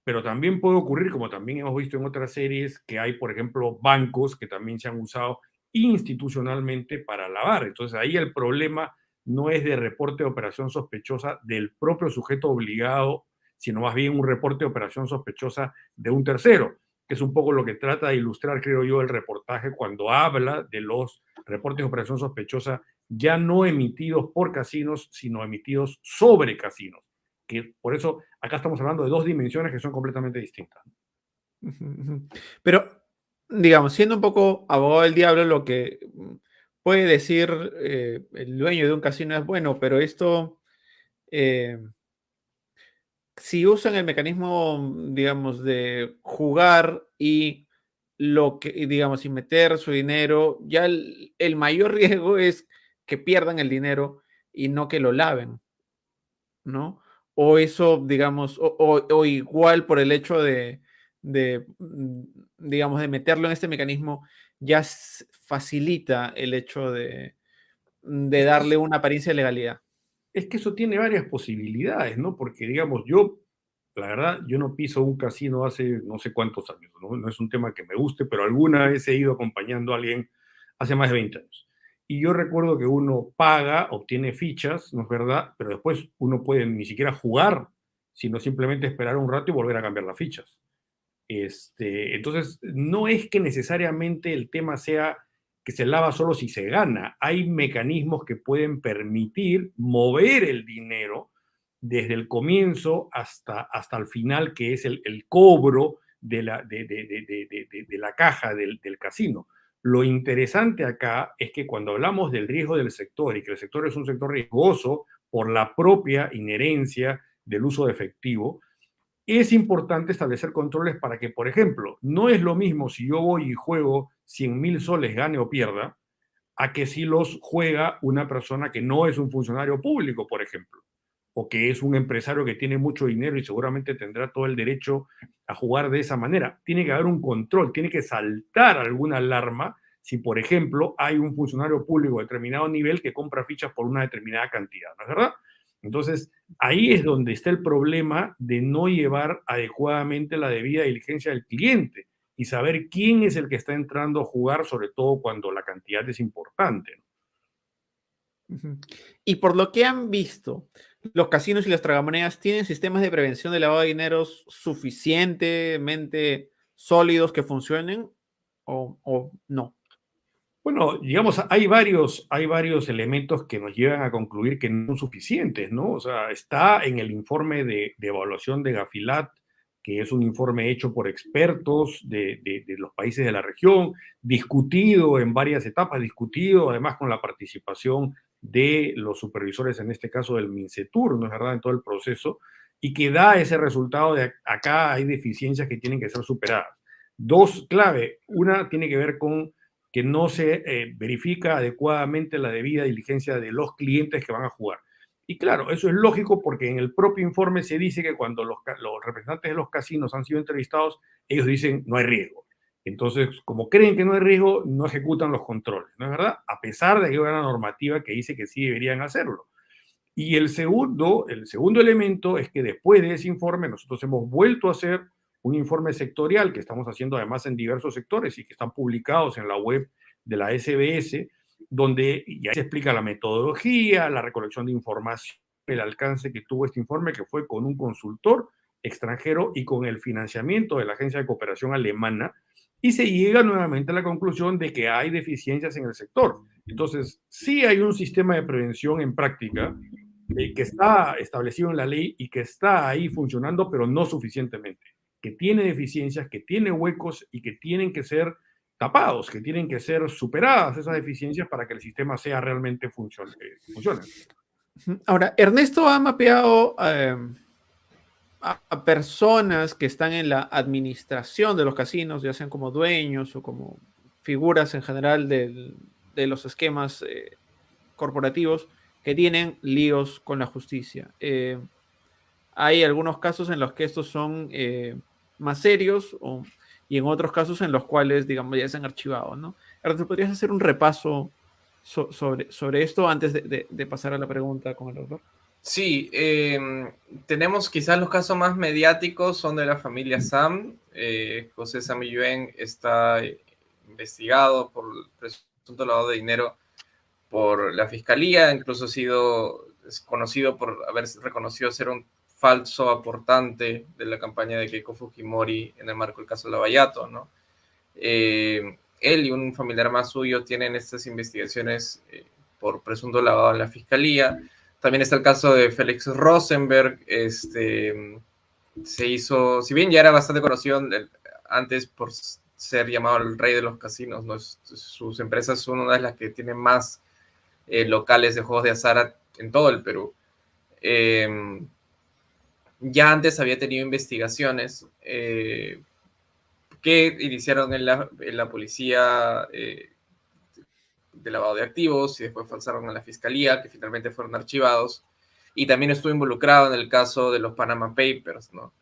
Pero también puede ocurrir, como también hemos visto en otras series, que hay, por ejemplo, bancos que también se han usado institucionalmente para lavar. Entonces ahí el problema no es de reporte de operación sospechosa del propio sujeto obligado, sino más bien un reporte de operación sospechosa de un tercero, que es un poco lo que trata de ilustrar, creo yo, el reportaje cuando habla de los reportes de operación sospechosa ya no emitidos por casinos, sino emitidos sobre casinos. Que por eso acá estamos hablando de dos dimensiones que son completamente distintas. Pero, digamos, siendo un poco abogado del diablo, lo que puede decir el dueño de un casino es, bueno, pero esto, eh, si usan el mecanismo, digamos, de jugar y digamos, y meter su dinero, ya el mayor riesgo es que pierdan el dinero y no que lo laven, ¿no? O eso, digamos, o igual por el hecho de, digamos, de meterlo en este mecanismo, ya facilita el hecho de Es que, darle una apariencia de legalidad. es que eso tiene varias posibilidades, ¿no? Porque, digamos, la verdad, yo no piso un casino hace no sé cuántos años, ¿no? No es un tema que me guste, pero alguna vez he ido acompañando a alguien hace más de 20 años. Y yo recuerdo que uno paga, obtiene fichas, ¿no es verdad? Pero después uno puede ni siquiera jugar, sino simplemente esperar un rato y volver a cambiar las fichas. Entonces, no es que necesariamente el tema sea que se lava solo si se gana. Hay mecanismos que pueden permitir mover el dinero desde el comienzo hasta el final, que es el cobro de la caja del casino. Lo interesante acá es que cuando hablamos del riesgo del sector y que el sector es un sector riesgoso por la propia inherencia del uso de efectivo, es importante establecer controles para que, por ejemplo, no es lo mismo si yo voy y juego 100.000 soles, gane o pierda, a que si los juega una persona que no es un funcionario público, por ejemplo, o que es un empresario que tiene mucho dinero y seguramente tendrá todo el derecho a jugar de esa manera. Tiene que haber un control, tiene que saltar alguna alarma si, por ejemplo, hay un funcionario público de determinado nivel que compra fichas por una determinada cantidad, ¿no es verdad? Entonces, ahí es donde está el problema de no llevar adecuadamente la debida diligencia del cliente y saber quién es el que está entrando a jugar, sobre todo cuando la cantidad es importante, ¿no? Ujú. Y por lo que han visto, ¿los casinos y las tragamonedas tienen sistemas de prevención de lavado de dinero suficientemente sólidos que funcionen o no? Bueno, digamos, hay varios elementos que nos llevan a concluir que no son suficientes, ¿no? O sea, está en el informe de evaluación de Gafilat, que es un informe hecho por expertos de los países de la región, discutido en varias etapas, discutido además con la participación de los supervisores, en este caso del MINCETUR, ¿no es verdad?, en todo el proceso, y que da ese resultado de acá hay deficiencias que tienen que ser superadas. Dos clave, una tiene que ver con que no se verifica adecuadamente la debida diligencia de los clientes que van a jugar. Y claro, eso es lógico porque en el propio informe se dice que cuando los representantes de los casinos han sido entrevistados, ellos dicen no hay riesgo. Entonces, como creen que no hay riesgo, no ejecutan los controles, ¿no es verdad? A pesar de que hay una normativa que dice que sí deberían hacerlo. Y el segundo elemento es que después de ese informe nosotros hemos vuelto a hacer un informe sectorial que estamos haciendo además en diversos sectores y que están publicados en la web de la SBS, donde ya se explica la metodología, la recolección de información, el alcance que tuvo este informe, que fue con un consultor extranjero y con el financiamiento de la Agencia de Cooperación Alemana, y se llega nuevamente a la conclusión de que hay deficiencias en el sector. Entonces, sí hay un sistema de prevención en práctica que está establecido en la ley y que está ahí funcionando, pero no suficientemente, que tiene deficiencias, que tiene huecos y que tienen que ser tapados, que tienen que ser superadas esas deficiencias para que el sistema sea realmente funcione. Ahora, Ernesto ha mapeado a personas que están en la administración de los casinos, ya sean como dueños o como figuras en general de los esquemas corporativos que tienen líos con la justicia. Hay algunos casos en los que estos son más serios y en otros casos en los cuales, digamos, ya se han archivado, ¿no? Ernesto, ¿podrías hacer un repaso sobre esto antes de pasar a la pregunta con el doctor? Sí, tenemos quizás los casos más mediáticos son de la familia Sam. José Sam Yuen está investigado por presunto lavado de dinero por la fiscalía, incluso es conocido por haber reconocido ser un falso aportante de la campaña de Keiko Fujimori en el marco del caso Lavallato, ¿no? Él y un familiar más suyo tienen estas investigaciones por presunto lavado en la fiscalía. También está el caso de Félix Rosenberg. Se hizo, si bien ya era bastante conocido antes por ser llamado el rey de los casinos, ¿no? Sus empresas son una de las que tienen más locales de juegos de azar en todo el Perú. Ya antes había tenido investigaciones que iniciaron en la policía de lavado de activos y después pasaron a la fiscalía, que finalmente fueron archivados. Y también estuvo involucrado en el caso de los Panama Papers, ¿no?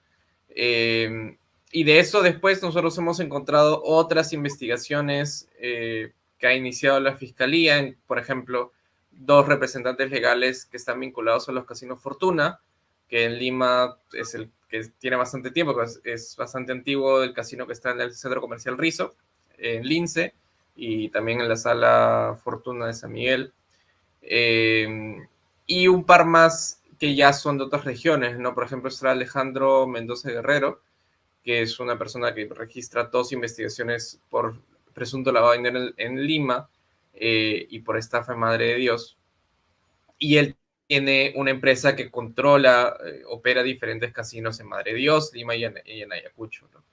Y de eso después nosotros hemos encontrado otras investigaciones que ha iniciado la fiscalía, por ejemplo, 2 representantes legales que están vinculados a los casinos Fortuna, que en Lima es el que tiene bastante tiempo, que es bastante antiguo, el casino que está en el centro comercial Rizo, en Lince, y también en la sala Fortuna de San Miguel. Y un par más que ya son de otras regiones, ¿no? Por ejemplo, está Alejandro Mendoza Guerrero, que es una persona que registra 2 investigaciones por presunto lavado de dinero en Lima y por estafa en Madre de Dios. Y él tiene una empresa que controla, opera diferentes casinos en Madre de Dios, Lima y en Ayacucho, ¿no?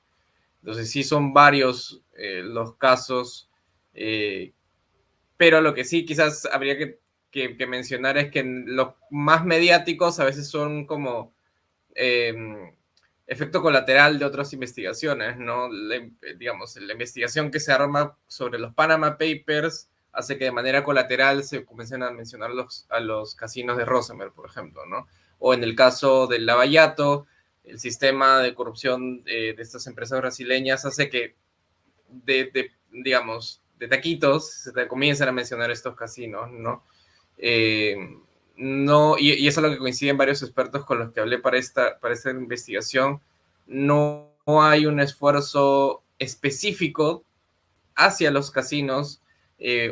Entonces sí son varios los casos, pero lo que sí quizás habría que mencionar es que los más mediáticos a veces son como efecto colateral de otras investigaciones, ¿no? Digamos, la investigación que se arma sobre los Panama Papers hace que de manera colateral se comiencen a mencionar a los casinos de Rosenberg, por ejemplo, ¿no? O en el caso del Lavallato, el sistema de corrupción de estas empresas brasileñas hace que, digamos, de taquitos se comiencen a mencionar estos casinos, ¿no? No, y eso es lo que coinciden varios expertos con los que hablé para esta investigación. No hay un esfuerzo específico hacia los casinos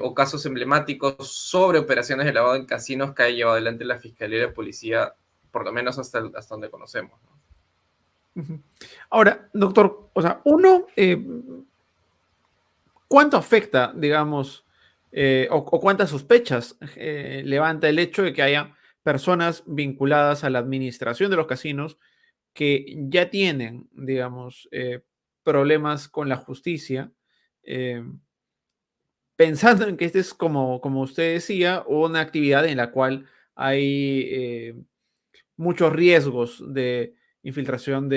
o casos emblemáticos sobre operaciones de lavado en casinos que haya llevado adelante la Fiscalía y la Policía, por lo menos hasta donde conocemos, ¿no? Ahora, doctor, o sea, ¿cuánto afecta, digamos, o cuántas sospechas levanta el hecho de que haya personas vinculadas a la administración de los casinos que ya tienen, digamos, problemas con la justicia, eh, pensando en que este es, como usted decía, una actividad en la cual hay muchos riesgos de infiltración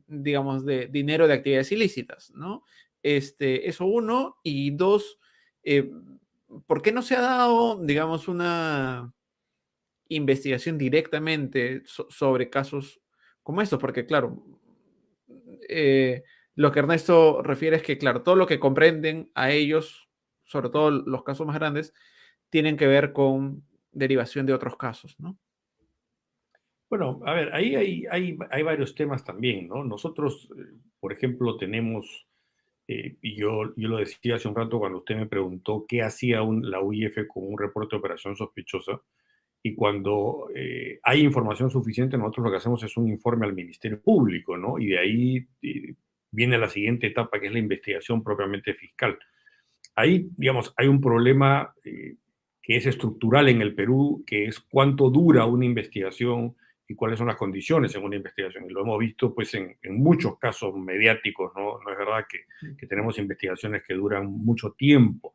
digamos, de dinero de actividades ilícitas, ¿no? Eso uno, y dos, eh, ¿por qué no se ha dado, digamos, una investigación directamente sobre casos como estos? Porque, claro, eh, lo que Ernesto refiere es que, claro, todo lo que comprenden a ellos, sobre todo los casos más grandes, tienen que ver con derivación de otros casos, ¿no? Bueno, a ver, ahí hay varios temas también, ¿no? Nosotros, por ejemplo, tenemos, y yo lo decía hace un rato cuando usted me preguntó qué hacía la UIF con un reporte de operación sospechosa, y cuando hay información suficiente, nosotros lo que hacemos es un informe al Ministerio Público, ¿no? Y de ahí viene la siguiente etapa, que es la investigación propiamente fiscal. Ahí, digamos, hay un problema que es estructural en el Perú, que es cuánto dura una investigación y cuáles son las condiciones en una investigación. Y lo hemos visto pues en muchos casos mediáticos, ¿no? No es verdad que tenemos investigaciones que duran mucho tiempo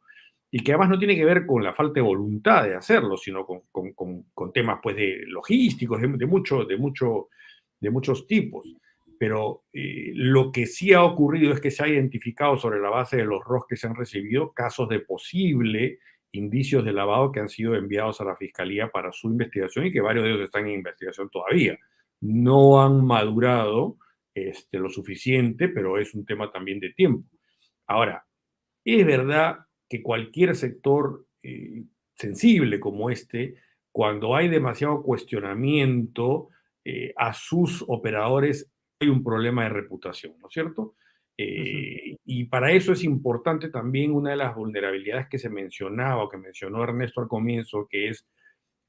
y que además no tiene que ver con la falta de voluntad de hacerlo, sino con temas pues de logísticos, de muchos tipos. Pero lo que sí ha ocurrido es que se ha identificado sobre la base de los ROS que se han recibido casos de posible indicios de lavado que han sido enviados a la Fiscalía para su investigación y que varios de ellos están en investigación todavía. No han madurado lo suficiente, pero es un tema también de tiempo. Ahora, es verdad que cualquier sector sensible como este, cuando hay demasiado cuestionamiento a sus operadores, hay un problema de reputación, ¿no es cierto? Y para eso es importante también una de las vulnerabilidades que se mencionaba o que mencionó Ernesto al comienzo, que es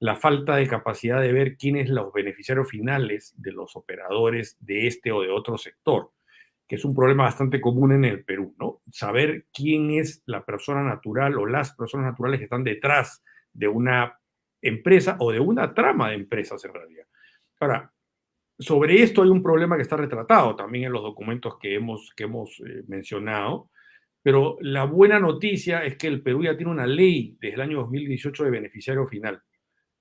la falta de capacidad de ver quiénes son los beneficiarios finales de los operadores de este o de otro sector, que es un problema bastante común en el Perú, ¿no? Saber quién es la persona natural o las personas naturales que están detrás de una empresa o de una trama de empresas en realidad. Ahora, sobre esto hay un problema que está retratado también en los documentos que hemos mencionado, pero la buena noticia es que el Perú ya tiene una ley desde el año 2018 de beneficiario final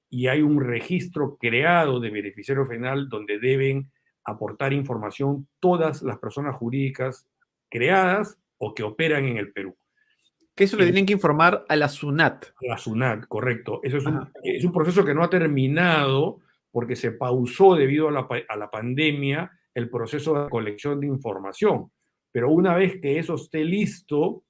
y hay un registro creado de beneficiario final donde deben aportar información todas las personas jurídicas creadas o que operan en el Perú. Que eso le tienen que informar a la SUNAT. La SUNAT, correcto. Eso es un proceso que no ha terminado porque se pausó debido a la pandemia el proceso de colección de información. Pero una vez que eso esté listo,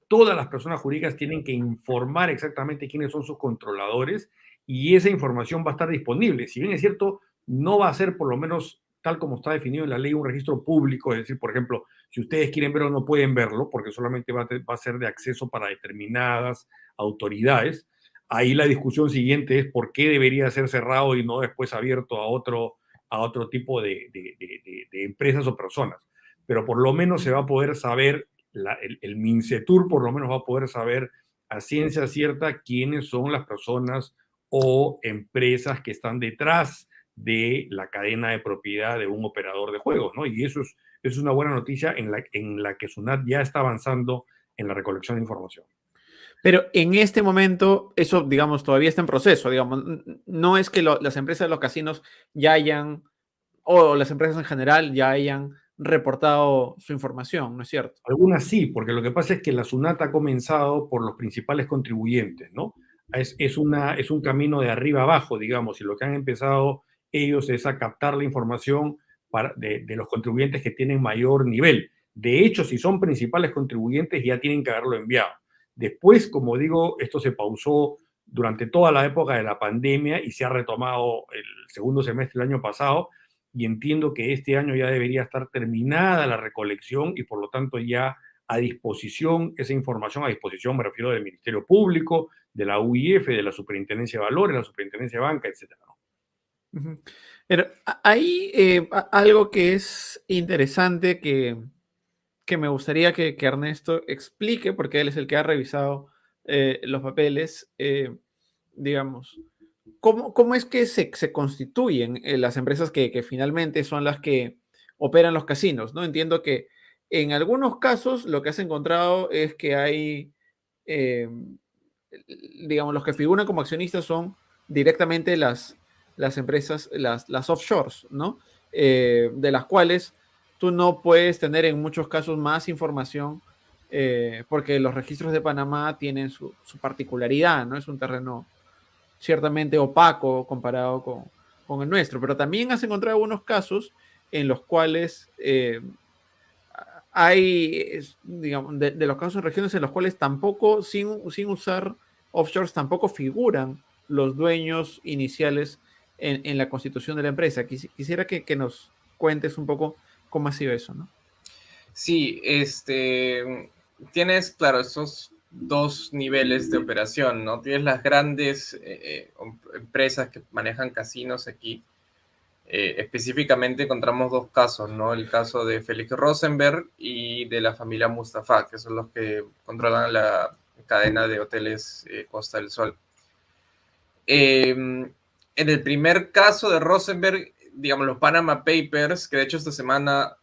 todas las personas jurídicas tienen que informar exactamente quiénes son sus controladores y esa información va a estar disponible. Si bien es cierto, no va a ser por lo menos tal como está definido en la ley un registro público, es decir, por ejemplo, si ustedes quieren verlo no pueden verlo porque solamente va a ser de acceso para determinadas autoridades. Ahí la discusión siguiente es por qué debería ser cerrado y no después abierto a otro tipo de empresas o personas. Pero por lo menos se va a poder saber el MINCETUR por lo menos va a poder saber a ciencia cierta quiénes son las personas o empresas que están detrás de la cadena de propiedad de un operador de juegos, ¿no? Y eso es es una buena noticia en la que SUNAT ya está avanzando en la recolección de información. Pero en este momento, eso, digamos, todavía está en proceso, digamos, no es que las empresas de los casinos ya hayan, o las empresas en general ya hayan reportado su información, ¿no es cierto? Algunas sí, porque lo que pasa es que la SUNAT ha comenzado por los principales contribuyentes, ¿no? Es un camino de arriba abajo, digamos, y lo que han empezado ellos es a captar la información de los contribuyentes que tienen mayor nivel. De hecho, si son principales contribuyentes, ya tienen que haberlo enviado. Después, como digo, esto se pausó durante toda la época de la pandemia y se ha retomado el segundo semestre del año pasado, y entiendo que este año ya debería estar terminada la recolección y por lo tanto ya a disposición, esa información a disposición, me refiero del Ministerio Público, de la UIF, de la Superintendencia de Valores, la Superintendencia de Banca, etcétera, ¿no? Ujú. Pero hay algo que es interesante que me gustaría que Ernesto explique, porque él es el que ha revisado los papeles, digamos. ¿Cómo es que se constituyen las empresas que finalmente son las que operan los casinos? ¿No? Entiendo que en algunos casos lo que has encontrado es que hay, eh, digamos, los que figuran como accionistas son directamente las empresas, las offshores, ¿no? De las cuales tú no puedes tener en muchos casos más información porque los registros de Panamá tienen su particularidad, ¿no? Es un terreno ciertamente opaco comparado con el nuestro, pero también has encontrado algunos casos en los cuales hay, digamos, de los casos en regiones en los cuales tampoco, sin usar offshores, tampoco figuran los dueños iniciales en la constitución de la empresa. Quisiera que nos cuentes un poco cómo ha sido eso, ¿no? Sí, tienes, claro, esos dos niveles de operación, ¿no? Tienes las grandes empresas que manejan casinos aquí. Específicamente encontramos dos casos, ¿no? El caso de Félix Rosenberg y de la familia Mustafa, que son los que controlan la cadena de hoteles Costa del Sol. En el primer caso de Rosenberg, digamos, los Panama Papers, que de hecho esta semana,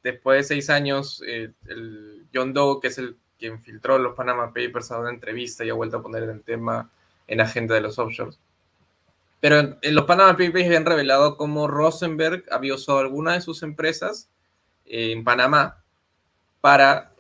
después de 6 años, el John Doe, que es el quien filtró los Panama Papers, a una entrevista y ha vuelto a poner el tema en agenda de los offshores. Pero en los Panama Papers habían revelado cómo Rosenberg había usado alguna de sus empresas en Panamá para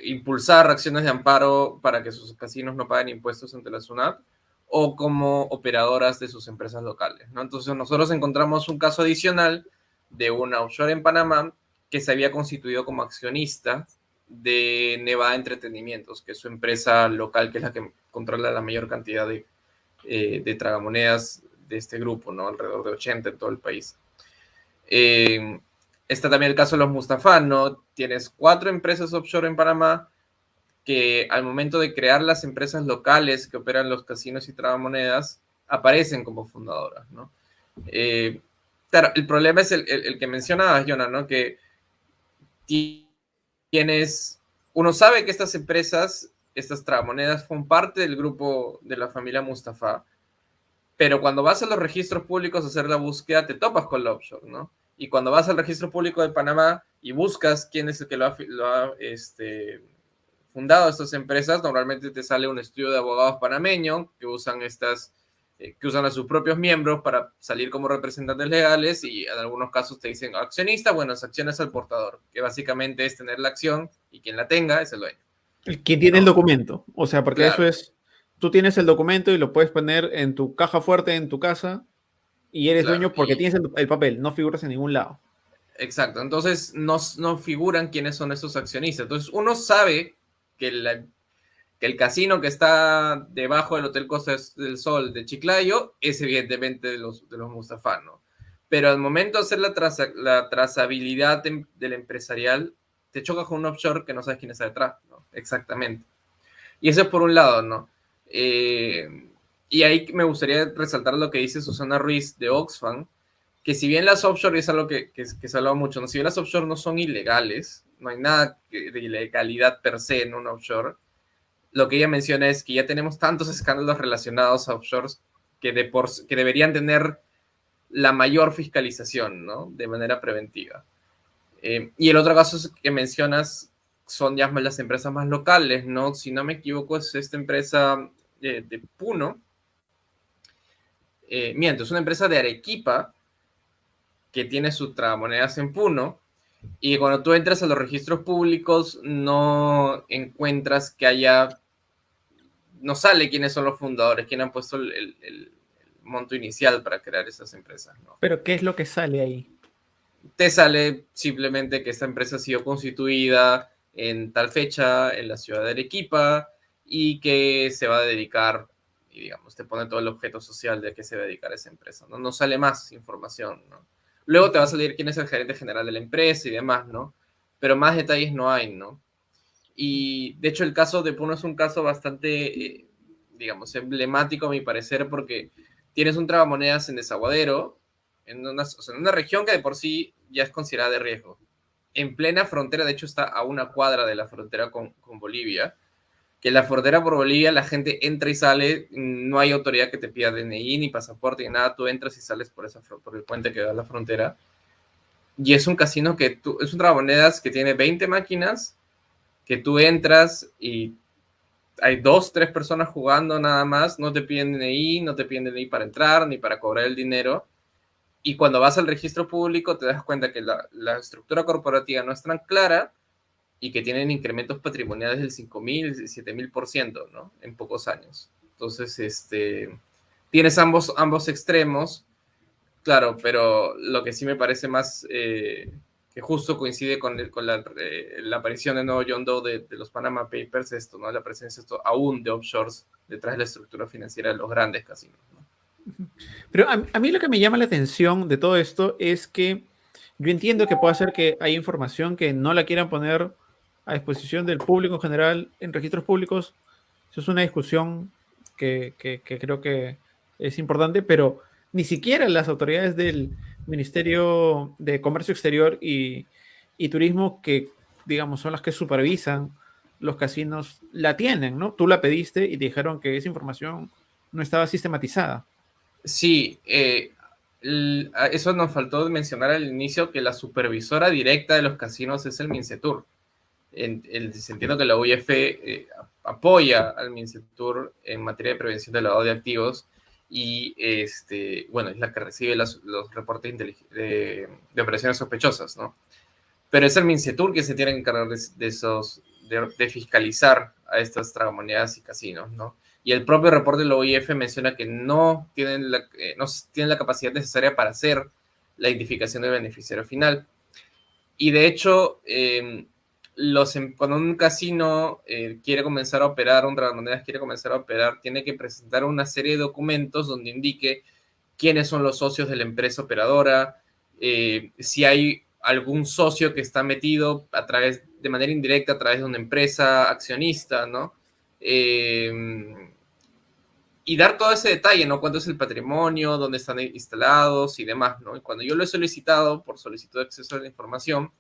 impulsar acciones de amparo para que sus casinos no paguen impuestos ante la SUNAT o como operadoras de sus empresas locales, ¿no? Entonces nosotros encontramos un caso adicional de una offshore en Panamá que se había constituido como accionista de Nevada Entretenimientos, que es su empresa local, que es la que controla la mayor cantidad de tragamonedas de este grupo, ¿no? Alrededor de 80 en todo el país. Está también el caso de los Mustafa, ¿no? Tienes 4 empresas offshore en Panamá que al momento de crear las empresas locales que operan los casinos y tragamonedas aparecen como fundadoras, ¿no? Claro, el problema es el que mencionabas, Jonah, ¿no? Que uno sabe que estas empresas, estas tragamonedas, son parte del grupo de la familia Mustafa, pero cuando vas a los registros públicos a hacer la búsqueda, te topas con la offshore, ¿no? Y cuando vas al registro público de Panamá y buscas quién es el que lo ha fundado estas empresas, normalmente te sale un estudio de abogados panameños que usan a sus propios miembros para salir como representantes legales, y en algunos casos te dicen accionista, bueno, esa acción es al portador, que básicamente es tener la acción y quien la tenga es el dueño. Quien tiene el documento, o sea, porque Claro. eso es, tú tienes el documento y lo puedes poner en tu caja fuerte en tu casa y eres Claro, dueño porque tienes el papel, no figuras en ningún lado. exacto, entonces no figuran quiénes son esos accionistas. Entonces uno sabe que el casino que está debajo del Hotel Costa del Sol de Chiclayo es evidentemente de los Mustafa, ¿no? Pero al momento de hacer la trazabilidad del empresarial, te chocas con un offshore que no sabes quién está detrás, ¿no? Exactamente. Y eso es por un lado, ¿no? Y ahí me gustaría resaltar lo que dice Susana Ruiz de Oxfam, que si bien las offshore es algo que se ha hablado mucho, ¿no? Si bien las offshore no son ilegales, no hay nada de ilegalidad per se en un offshore, lo que ella menciona es que ya tenemos tantos escándalos relacionados a offshores que deberían tener la mayor fiscalización, ¿no? De manera preventiva. Y el otro caso que mencionas son ya las empresas más locales, ¿no? Si no me equivoco, es esta empresa de Puno. Miento, es una empresa de Arequipa que tiene sus tragamonedas en Puno. Y cuando tú entras a los registros públicos, no encuentras que haya, no sale quiénes son los fundadores, quién han puesto el monto inicial para crear esas empresas, ¿no? Pero ¿qué es lo que sale ahí? Te sale simplemente que esta empresa ha sido constituida en tal fecha en la ciudad de Arequipa y que se va a dedicar, y digamos, te pone todo el objeto social de que se va a dedicar a esa empresa, ¿no? No sale más información, ¿no? Luego te va a salir quién es el gerente general de la empresa y demás, ¿no? Pero más detalles no hay, ¿no? Y de hecho el caso de Puno es un caso bastante, digamos, emblemático a mi parecer, porque tienes un tragamonedas en Desaguadero, en una región que de por sí ya es considerada de riesgo. En plena frontera, de hecho está a una cuadra de la frontera con Bolivia, que en la frontera por Bolivia la gente entra y sale, no hay autoridad que te pida DNI ni pasaporte ni nada, tú entras y sales por el puente que da a la frontera. Y es un casino es un tragamonedas que tiene 20 máquinas, que tú entras y hay 2, 3 personas jugando nada más, no te piden DNI, no te piden DNI para entrar ni para cobrar el dinero. Y cuando vas al registro público te das cuenta que la estructura corporativa no es tan clara y que tienen incrementos patrimoniales del 5.000, 7.000%, ¿no? En pocos años. Entonces, tienes ambos extremos, claro, pero lo que sí me parece más que justo coincide con la aparición de nuevo John Doe de los Panama Papers, esto, ¿no? La presencia aún de offshores detrás de la estructura financiera de los grandes casinos, ¿no? Pero a mí lo que me llama la atención de todo esto es que yo entiendo que puede ser que hay información que no la quieran poner a disposición del público en general en registros públicos. Eso es una discusión que creo que es importante, pero ni siquiera las autoridades del Ministerio de Comercio Exterior y Turismo, que digamos son las que supervisan los casinos, la tienen, ¿no? Tú la pediste y te dijeron que esa información no estaba sistematizada. Sí, eso nos faltó mencionar al inicio, que la supervisora directa de los casinos es el MINCETUR. En el sentido que la UIF apoya al MINCETUR en materia de prevención de lavado de activos y, bueno, es la que recibe los reportes de operaciones sospechosas, ¿no? Pero es el MINCETUR que se tiene que encargar de fiscalizar a estas tragamonedas y casinos, ¿no? Y el propio reporte de la OIF menciona que no tienen la capacidad necesaria para hacer la identificación del beneficiario final. Y de hecho, cuando un casino quiere comenzar a operar, un tragamonedas quiere comenzar a operar, tiene que presentar una serie de documentos donde indique quiénes son los socios de la empresa operadora, si hay algún socio que está metido de manera indirecta a través de una empresa accionista, ¿no? Y dar todo ese detalle, ¿no? Cuánto es el patrimonio, dónde están instalados y demás, ¿no? Y cuando yo lo he solicitado por solicitud de acceso a la información,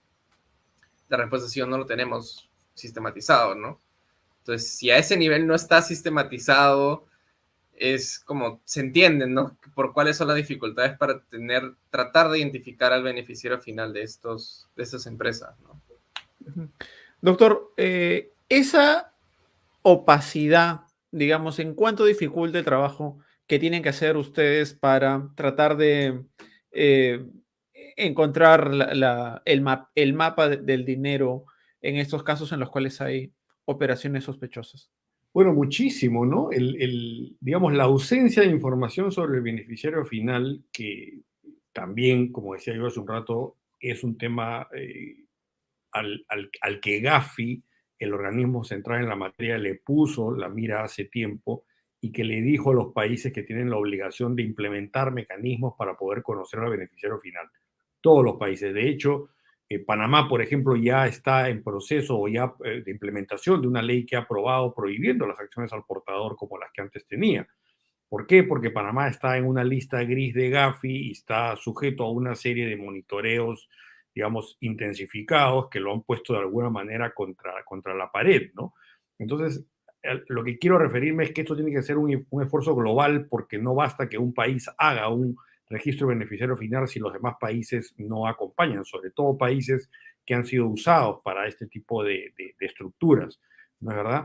la respuesta ha sido no lo tenemos sistematizado, ¿no? Entonces, si a ese nivel no está sistematizado, es como, se entienden, ¿no? Por cuáles son las dificultades para tratar de identificar al beneficiario final de estas empresas, ¿no? Doctor, esa opacidad, digamos, ¿en cuánto dificulta el trabajo que tienen que hacer ustedes para tratar de encontrar el mapa del dinero en estos casos en los cuales hay operaciones sospechosas? Bueno, muchísimo, ¿no? Digamos, la ausencia de información sobre el beneficiario final, que también, como decía yo hace un rato, es un tema al que Gafi, el organismo central en la materia, le puso la mira hace tiempo y que le dijo a los países que tienen la obligación de implementar mecanismos para poder conocer al beneficiario final. Todos los países. De hecho, Panamá, por ejemplo, ya está en proceso o ya de implementación de una ley que ha aprobado prohibiendo las acciones al portador como las que antes tenía. ¿Por qué? Porque Panamá está en una lista gris de Gafi y está sujeto a una serie de monitoreos, digamos, intensificados que lo han puesto de alguna manera contra la pared, ¿no? Entonces, lo que quiero referirme es que esto tiene que ser un esfuerzo global porque no basta que un país haga un registro de beneficiario final si los demás países no acompañan, sobre todo países que han sido usados para este tipo de estructuras, ¿no es verdad?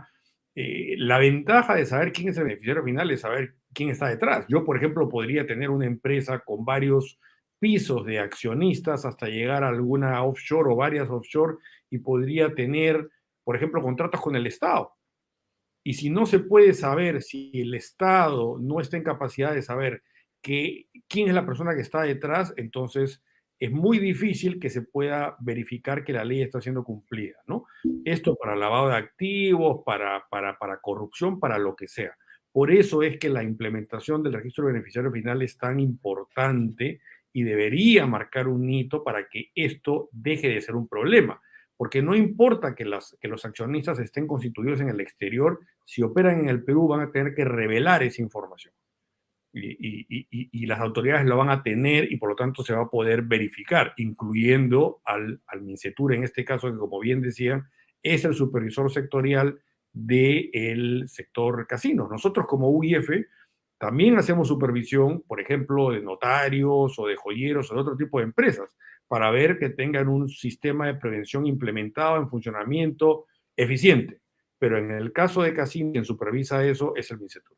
La ventaja de saber quién es el beneficiario final es saber quién está detrás. Yo, por ejemplo, podría tener una empresa con varios pisos de accionistas hasta llegar a alguna offshore o varias offshore y podría tener, por ejemplo, contratos con el Estado. Y si no se puede saber, si el Estado no está en capacidad de saber quién es la persona que está detrás, entonces es muy difícil que se pueda verificar que la ley está siendo cumplida, ¿no? Esto para lavado de activos, para corrupción, para lo que sea. Por eso es que la implementación del registro de beneficiario final es tan importante y debería marcar un hito para que esto deje de ser un problema. Porque no importa que los accionistas estén constituidos en el exterior, si operan en el Perú van a tener que revelar esa información. Y las autoridades lo van a tener y por lo tanto se va a poder verificar, incluyendo al MINCETUR en este caso, que como bien decían, es el supervisor sectorial del sector casinos. Nosotros como UIF también hacemos supervisión, por ejemplo, de notarios o de joyeros o de otro tipo de empresas, para ver que tengan un sistema de prevención implementado en funcionamiento eficiente. Pero en el caso de casinos, quien supervisa eso es el MINCETUR.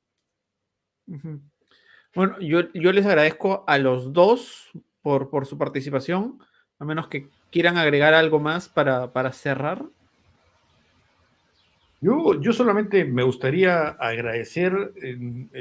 Bueno, yo les agradezco a los dos por su participación, a menos que quieran agregar algo más para cerrar. Yo solamente me gustaría agradecer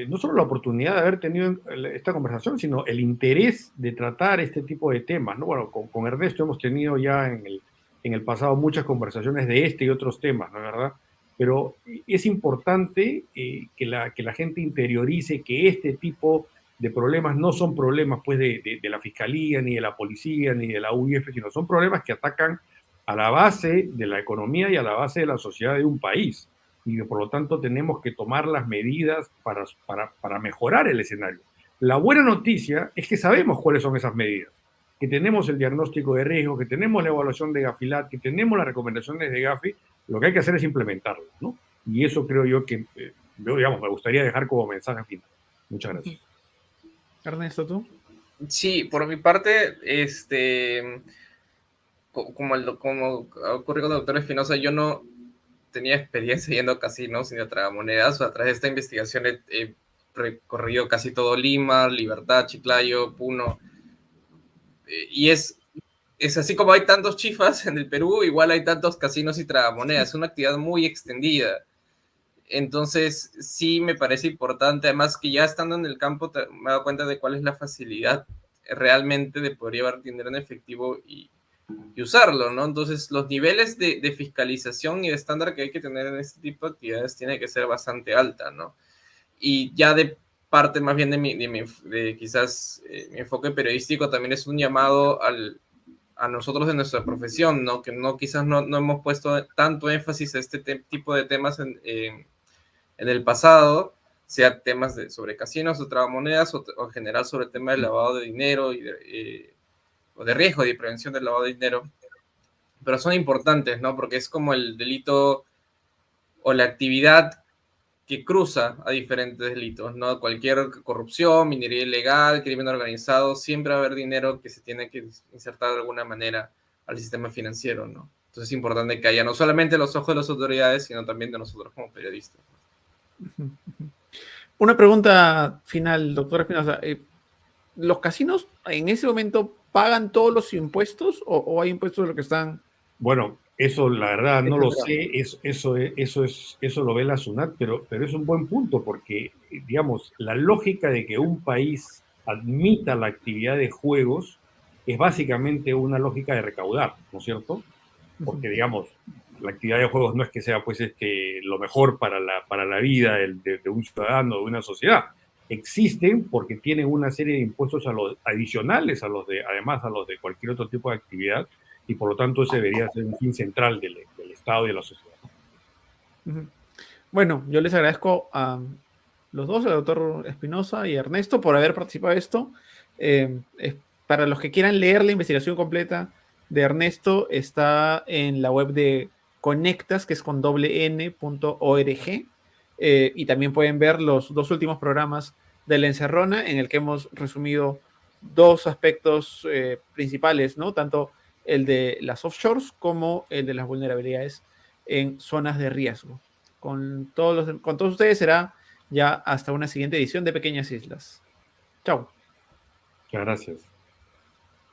no solo la oportunidad de haber tenido esta conversación, sino el interés de tratar este tipo de temas, ¿no? Bueno, con Ernesto hemos tenido ya en el pasado muchas conversaciones de este y otros temas, ¿no es verdad? Pero es importante que la gente interiorice que este tipo de problemas no son problemas pues, de la Fiscalía, ni de la Policía, ni de la UIF, sino son problemas que atacan a la base de la economía y a la base de la sociedad de un país. Y que, por lo tanto tenemos que tomar las medidas para mejorar el escenario. La buena noticia es que sabemos cuáles son esas medidas, que tenemos el diagnóstico de riesgo, que tenemos la evaluación de Gafilat, que tenemos las recomendaciones de Gafi. Lo que hay que hacer es implementarlo, ¿no? Y eso creo yo que, digamos, me gustaría dejar como mensaje final. Muchas gracias. Ernesto, ¿tú? Sí, por mi parte, como ocurrió con el doctor Espinosa, yo no tenía experiencia yendo a casinos ni a tragamonedas. A través de esta investigación he recorrido casi todo Lima, Libertad, Chiclayo, Puno. Y es así como hay tantos chifas en el Perú, igual hay tantos casinos y tragamonedas. Es una actividad muy extendida. Entonces, sí me parece importante, además que ya estando en el campo me he dado cuenta de cuál es la facilidad realmente de poder llevar dinero en efectivo y usarlo, ¿no? Entonces, los niveles de fiscalización y de estándar que hay que tener en este tipo de actividades tiene que ser bastante alta, ¿no? Y ya de parte más bien de quizás mi enfoque periodístico también es un llamado a nosotros de nuestra profesión, ¿no? Que quizás no hemos puesto tanto énfasis a este tipo de temas en el pasado, sea temas sobre casinos o tragamonedas o en general sobre el tema del lavado de dinero o de riesgo de prevención del lavado de dinero, pero son importantes, ¿no? Porque es como el delito o la actividad que cruza a diferentes delitos, ¿no? Cualquier corrupción, minería ilegal, crimen organizado, siempre va a haber dinero que se tiene que insertar de alguna manera al sistema financiero, ¿no? Entonces es importante que haya no solamente los ojos de las autoridades, sino también de nosotros como periodistas. Una pregunta final, doctor Espinosa. ¿Los casinos en ese momento pagan todos los impuestos o hay impuestos de lo que están? Bueno, eso la verdad no lo sé, eso lo ve la SUNAT, pero es un buen punto porque, digamos, la lógica de que un país admita la actividad de juegos es básicamente una lógica de recaudar, ¿no es cierto? Porque, digamos, la actividad de juegos no es que sea pues lo mejor para la vida de un ciudadano, de una sociedad. Existen porque tienen una serie de impuestos adicionales además a los de cualquier otro tipo de actividad, y por lo tanto ese debería ser un fin central del Estado y de la sociedad. Bueno, yo les agradezco a los dos, al doctor Espinosa y Ernesto, por haber participado de esto. Para los que quieran leer la investigación completa de Ernesto, está en la web de Conectas, que es con n.org, y también pueden ver los dos últimos programas de La Encerrona, en el que hemos resumido dos aspectos principales, ¿no? Tanto el de las offshores como el de las vulnerabilidades en zonas de riesgo. Con todos ustedes será ya hasta una siguiente edición de Pequeñas Islas. Chao. Muchas gracias.